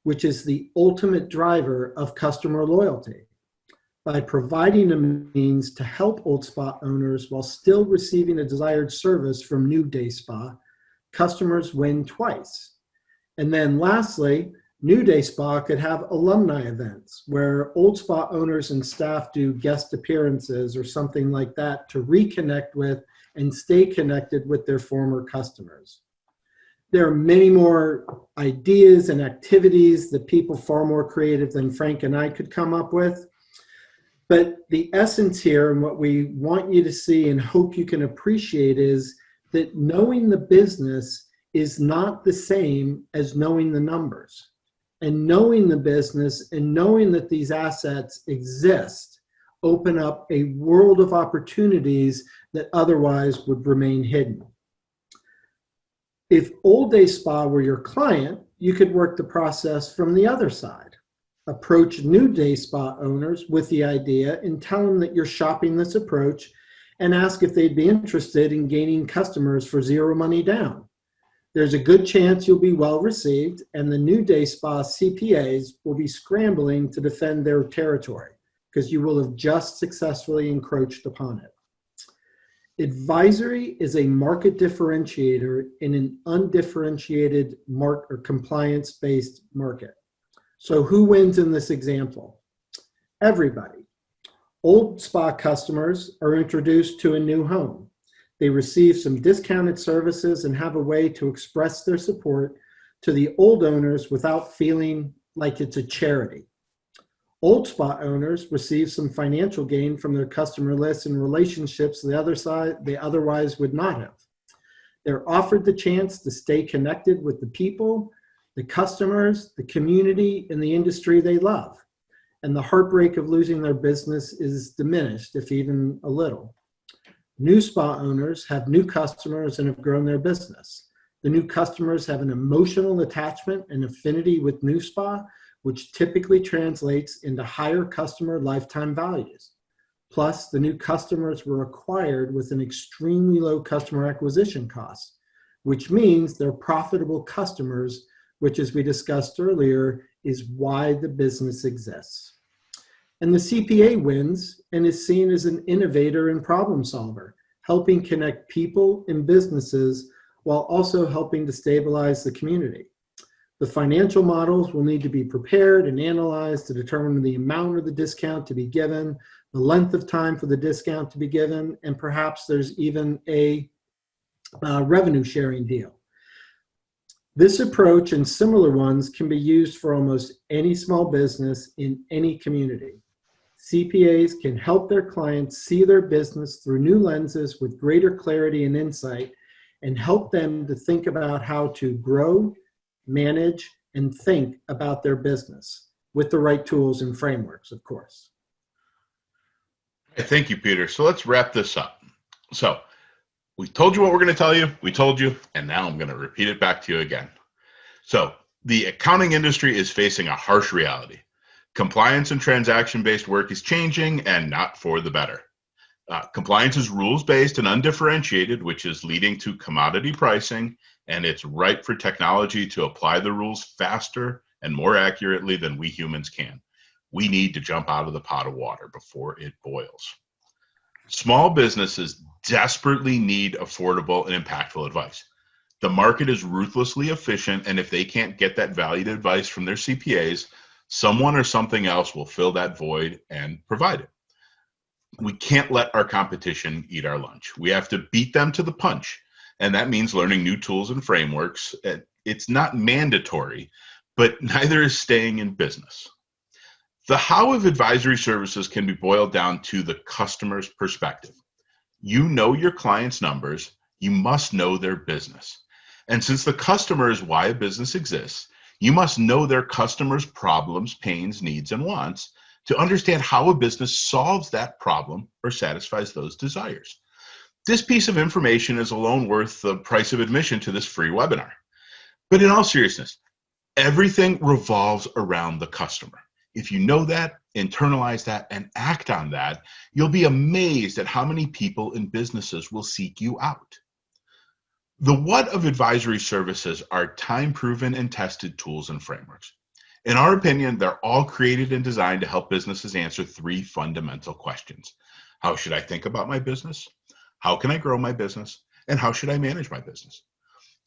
[SPEAKER 3] which is the ultimate driver of customer loyalty. By providing a means to help Old Spa owners while still receiving a desired service from New Day Spa, customers win twice. And then lastly, New Day Spa could have alumni events where Old Spa owners and staff do guest appearances or something like that to reconnect with and stay connected with their former customers. There are many more ideas and activities that people far more creative than Frank and I could come up with. But the essence here and what we want you to see and hope you can appreciate is that knowing the business is not the same as knowing the numbers. And knowing the business and knowing that these assets exist open up a world of opportunities that otherwise would remain hidden. If Old Day Spa were your client, you could work the process from the other side. Approach New Day Spa owners with the idea and tell them that you're shopping this approach and ask if they'd be interested in gaining customers for zero money down. There's a good chance you'll be well received, and the New Day Spa CPAs will be scrambling to defend their territory because you will have just successfully encroached upon it. Advisory is a market differentiator in an undifferentiated compliance-based market. So who wins in this example? Everybody. Old spa customers are introduced to a new home. They receive some discounted services and have a way to express their support to the old owners without feeling like it's a charity. Old spa owners receive some financial gain from their customer list and relationships they otherwise would not have. They're offered the chance to stay connected with the people, the customers, the community, and the industry they love. And the heartbreak of losing their business is diminished, if even a little. New spa owners have new customers and have grown their business. The new customers have an emotional attachment and affinity with new spa, which typically translates into higher customer lifetime values. Plus, the new customers were acquired with an extremely low customer acquisition cost, which means they're profitable customers, which, as we discussed earlier, is why the business exists. And the CPA wins and is seen as an innovator and problem solver, helping connect people and businesses while also helping to stabilize the community. The financial models will need to be prepared and analyzed to determine the amount of the discount to be given, the length of time for the discount to be given, and perhaps there's even a revenue sharing deal. This approach and similar ones can be used for almost any small business in any community. CPAs can help their clients see their business through new lenses with greater clarity and insight, and help them to think about how to grow, manage, and think about their business with the right tools and frameworks, of course.
[SPEAKER 2] Thank you, Peter. So let's wrap this up. So we told you what we're going to tell you, we told you, and now I'm going to repeat it back to you again. So the accounting industry is facing a harsh reality. Compliance and transaction-based work is changing, and not for the better. Compliance is rules-based and undifferentiated, which is leading to commodity pricing, and it's ripe for technology to apply the rules faster and more accurately than we humans can. We need to jump out of the pot of water before it boils. Small businesses desperately need affordable and impactful advice. The market is ruthlessly efficient, and if they can't get that valued advice from their CPAs, someone or something else will fill that void and provide it. We can't let our competition eat our lunch. We have to beat them to the punch, and that means learning new tools and frameworks. It's not mandatory, but neither is staying in business. The how of advisory services can be boiled down to the customer's perspective. You know your client's numbers, you must know their business. And since the customer is why a business exists, you must know their customers' problems, pains, needs, and wants to understand how a business solves that problem or satisfies those desires. This piece of information is alone worth the price of admission to this free webinar. But in all seriousness, everything revolves around the customer. If you know that, internalize that, and act on that, you'll be amazed at how many people and businesses will seek you out. The what of advisory services are time-proven and tested tools and frameworks. In our opinion, they're all created and designed to help businesses answer three fundamental questions. How should I think about my business? How can I grow my business? And how should I manage my business?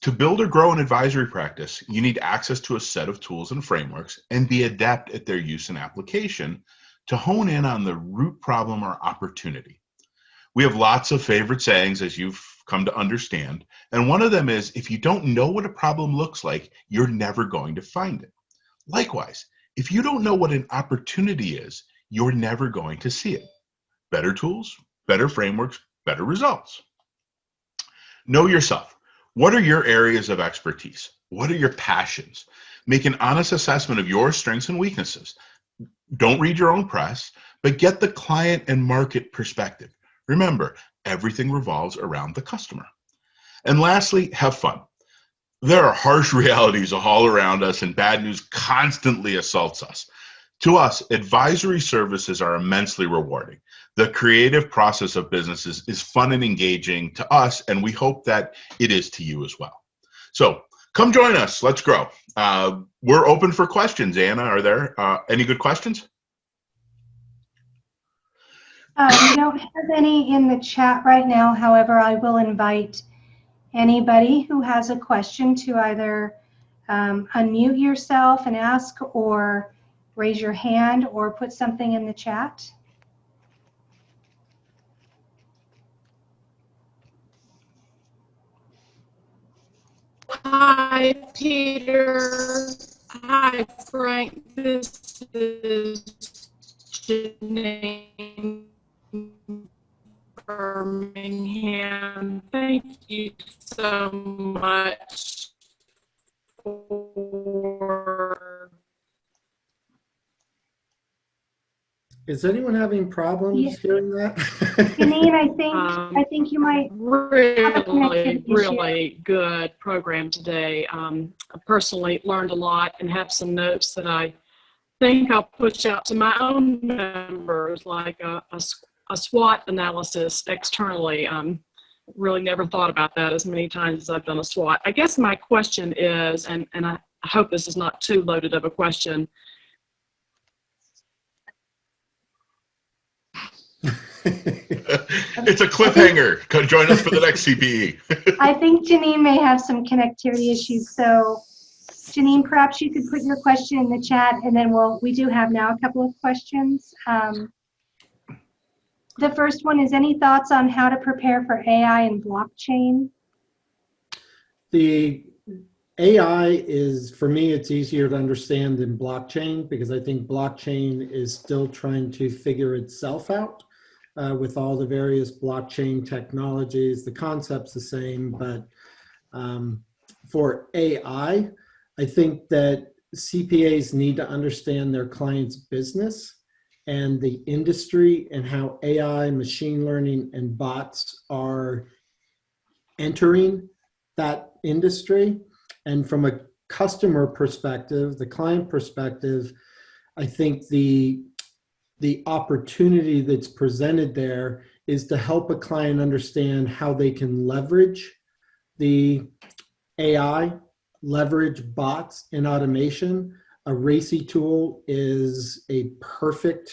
[SPEAKER 2] To build or grow an advisory practice, you need access to a set of tools and frameworks and be adept at their use and application to hone in on the root problem or opportunity. We have lots of favorite sayings, as you've come to understand, and one of them is, if you don't know what a problem looks like, you're never going to find it. Likewise, if you don't know what an opportunity is, you're never going to see it. Better tools, better frameworks, better results. Know yourself. What are your areas of expertise? What are your passions? Make an honest assessment of your strengths and weaknesses. Don't read your own press, but get the client and market perspective. Remember, everything revolves around the customer. And lastly, have fun. There are harsh realities all around us, and bad news constantly assaults us. To us, advisory services are immensely rewarding. The creative process of businesses is fun and engaging to us, and we hope that it is to you as well. So come join us. Let's grow. We're open for questions. Anna, are there any good questions?
[SPEAKER 1] We don't have any in the chat right now. However, I will invite anybody who has a question to either unmute yourself and ask, or raise your hand, or put something in the chat.
[SPEAKER 4] Hi, Peter. Hi, Frank. This is Janine, Birmingham. Thank you so much for.
[SPEAKER 3] Is anyone having problems hearing that?
[SPEAKER 1] Janine, I think you might have a connectivity issue.
[SPEAKER 4] Really good program today. I personally learned a lot and have some notes that I think I'll push out to my own members, like a SWOT analysis externally. Really never thought about that as many times as I've done a SWOT. I guess my question is, and I hope this is not too loaded of a question.
[SPEAKER 2] It's a cliffhanger. Join us for the next CPE.
[SPEAKER 1] I think Janine may have some connectivity issues. So Janine, perhaps you could put your question in the chat, and then we do have now a couple of questions. The first one is, any thoughts on how to prepare for AI and blockchain?
[SPEAKER 3] The AI is, for me, it's easier to understand than blockchain, because I think blockchain is still trying to figure itself out with all the various blockchain technologies. The concept's the same, but for AI, I think that CPAs need to understand their client's business and the industry, and how AI, machine learning, and bots are entering that industry. And from a customer perspective, the client perspective, I think the opportunity that's presented there is to help a client understand how they can leverage the AI, leverage bots and automation. A RACI tool is a perfect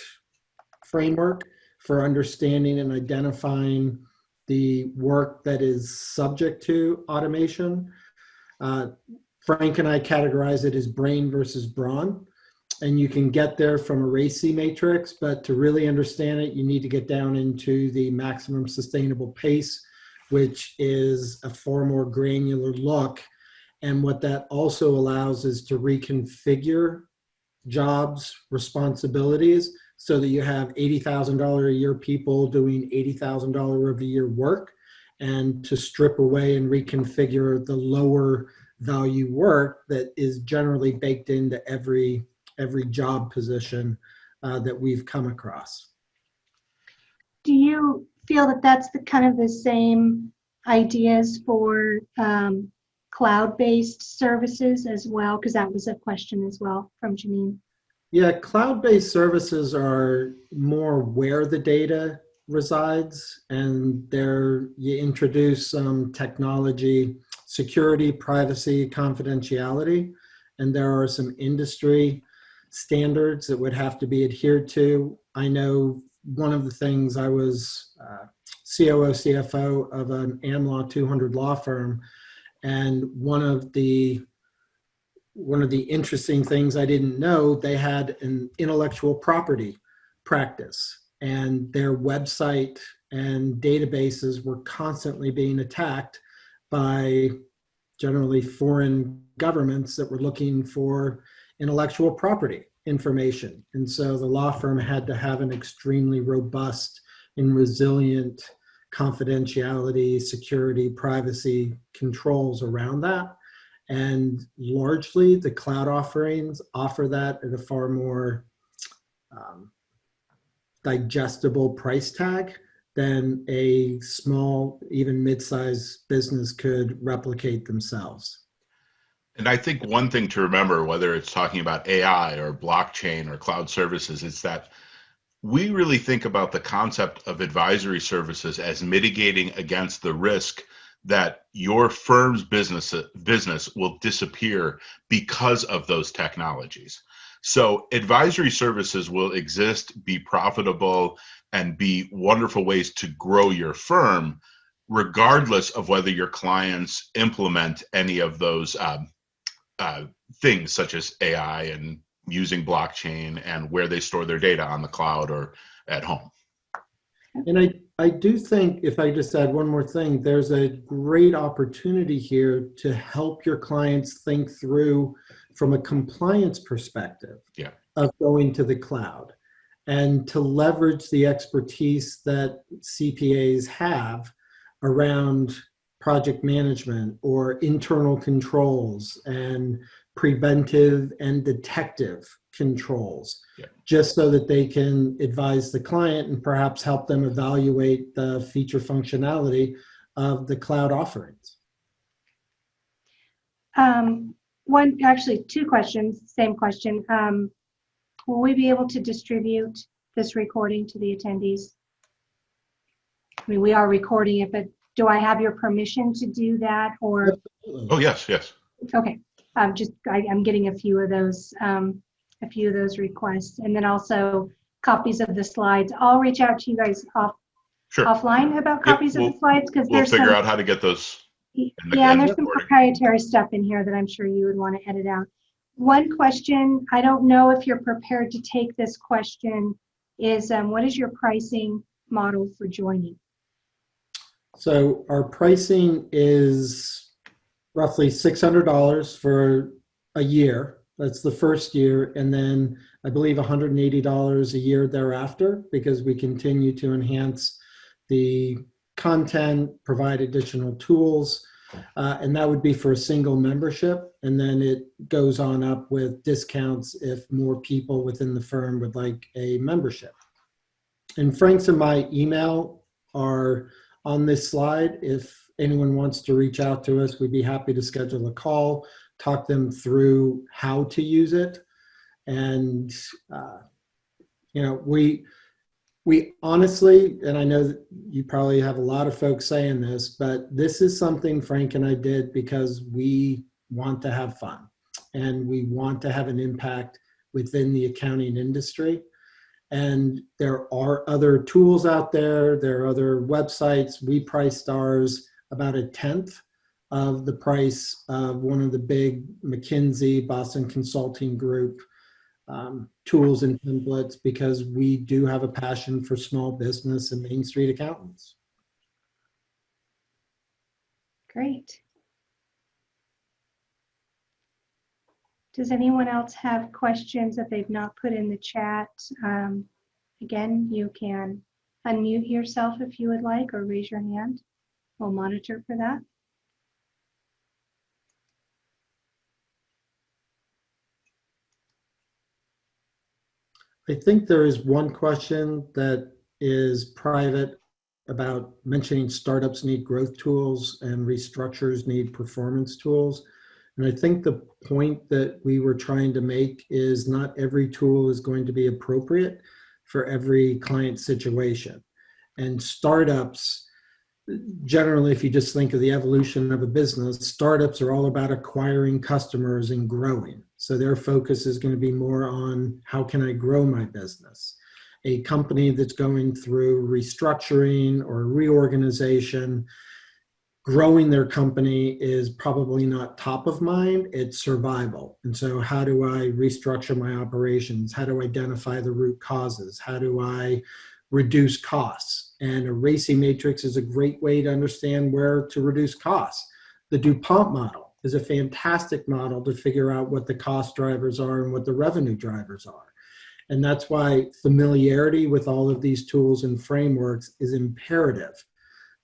[SPEAKER 3] framework for understanding and identifying the work that is subject to automation. Frank and I categorize it as brain versus brawn, and you can get there from a RACI matrix, but to really understand it, you need to get down into the maximum sustainable pace, which is a far more granular look. And what that also allows is to reconfigure jobs, responsibilities, so that you have $80,000 a year people doing $80,000 a year work, and to strip away and reconfigure the lower value work that is generally baked into every job position that we've come across.
[SPEAKER 1] Do you feel that that's the same ideas for cloud-based services as well? Because that was a question as well from Janine.
[SPEAKER 3] Yeah, cloud-based services are more where the data resides, and there you introduce some technology, security, privacy, confidentiality, and there are some industry standards that would have to be adhered to. I know one of the things, I was COO, CFO of an AmLaw 200 law firm, and one of the interesting things I didn't know, they had an intellectual property practice, and their website and databases were constantly being attacked by generally foreign governments that were looking for intellectual property information. And so the law firm had to have an extremely robust and resilient confidentiality, security, privacy controls around that. And largely the cloud offerings offer that at a far more digestible price tag than a small, even mid-sized business could replicate themselves.
[SPEAKER 2] And I think one thing to remember, whether it's talking about AI or blockchain or cloud services, is that we really think about the concept of advisory services as mitigating against the risk that your firm's business will disappear because of those technologies. So advisory services will exist, be profitable, and be wonderful ways to grow your firm, regardless of whether your clients implement any of those things such as AI and using blockchain and where they store their data on the cloud or at home.
[SPEAKER 3] And I do think, if I just add one more thing, there's a great opportunity here to help your clients think through from a compliance perspective of going to the cloud, and to leverage the expertise that CPAs have around project management or internal controls and preventive and detective controls, just so that they can advise the client and perhaps help them evaluate the feature functionality of the cloud offerings.
[SPEAKER 1] Actually two questions, same question. Will we be able to distribute this recording to the attendees? I mean, we are recording it, but do I have your permission to do that, or?
[SPEAKER 2] Oh, yes.
[SPEAKER 1] Okay. I'm getting a few of those requests, and then also copies of the slides. I'll reach out to you guys offline about copies of the slides, because
[SPEAKER 2] we'll figure out how to get those.
[SPEAKER 1] And there's some proprietary stuff in here that I'm sure you would want to edit out. One question, I don't know if you're prepared to take this question, is what is your pricing model for joining?
[SPEAKER 3] So our pricing is roughly $600 for a year. That's the first year. And then I believe $180 a year thereafter, because we continue to enhance the content, provide additional tools, and that would be for a single membership. And then it goes on up with discounts if more people within the firm would like a membership. And Frank's and my email are on this slide. If anyone wants to reach out to us, we'd be happy to schedule a call, talk them through how to use it. And, we honestly, and I know that you probably have a lot of folks saying this, but this is something Frank and I did because we want to have fun and we want to have an impact within the accounting industry. And there are other tools out there. There are other websites. We priced ours about 1/10 of the price of one of the big McKinsey, Boston Consulting Group tools and templates, because we do have a passion for small business and Main Street accountants.
[SPEAKER 1] Great. Does anyone else have questions that they've not put in the chat? Again, you can unmute yourself if you would like, or raise your hand. We'll monitor for that.
[SPEAKER 3] I think there is one question that is private about mentioning startups need growth tools and restructures need performance tools. And I think the point that we were trying to make is not every tool is going to be appropriate for every client situation. And startups, generally, if you just think of the evolution of a business, startups are all about acquiring customers and growing. So their focus is going to be more on how can I grow my business. A company that's going through restructuring or reorganization, growing their company is probably not top of mind, it's survival. And so how do I restructure my operations? How do I identify the root causes? How do I reduce costs? And a RACI matrix is a great way to understand where to reduce costs. The DuPont model is a fantastic model to figure out what the cost drivers are and what the revenue drivers are. And that's why familiarity with all of these tools and frameworks is imperative.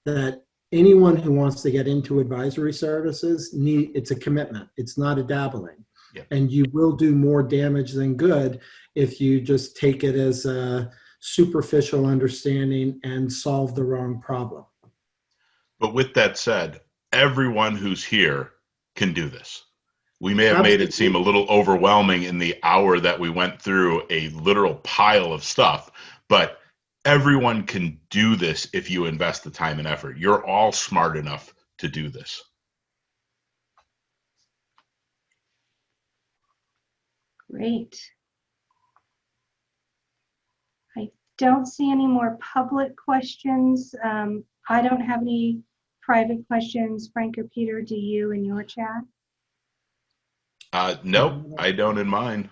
[SPEAKER 3] That anyone who wants to get into advisory services, it's a commitment. It's not a dabbling.
[SPEAKER 2] Yeah.
[SPEAKER 3] And you will do more damage than good if you just take it as a superficial understanding and solve the wrong problem.
[SPEAKER 2] But with that said, everyone who's here can do this. We may have made it seem a little overwhelming in the hour that we went through a literal pile of stuff, but everyone can do this if you invest the time and effort. You're all smart enough to do this.
[SPEAKER 1] Great. don't see any more public questions. I don't have any private questions. Frank or Peter, do you in your chat?
[SPEAKER 2] Nope, I don't in mine.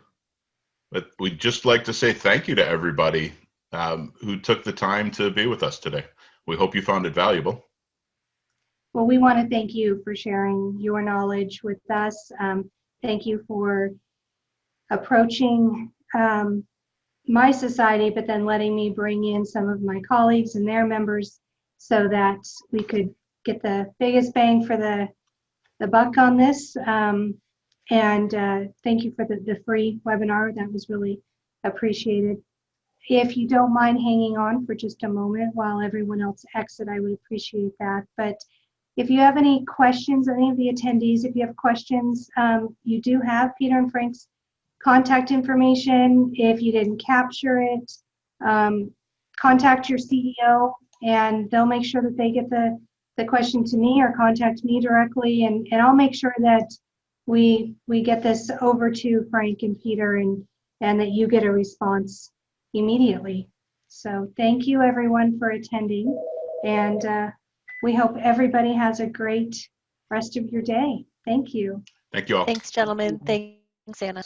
[SPEAKER 2] But we'd just like to say thank you to everybody who took the time to be with us today. We hope you found it valuable.
[SPEAKER 1] Well, we want to thank you for sharing your knowledge with us. Thank you for approaching my society, but then letting me bring in some of my colleagues and their members so that we could get the biggest bang for the buck on this. And thank you for the free webinar. That was really appreciated. If you don't mind hanging on for just a moment while everyone else exit, I would appreciate that. But if you have any questions, any of the attendees, if you have questions, you do have Peter and Frank's contact information. If you didn't capture it, contact your CEO and they'll make sure that they get the question to me or contact me directly, and I'll make sure that we get this over to Frank and Peter and that you get a response immediately. So thank you everyone for attending, and we hope everybody has a great rest of your day. Thank you.
[SPEAKER 2] Thank you all.
[SPEAKER 5] Thanks, gentlemen. Thanks, Anna.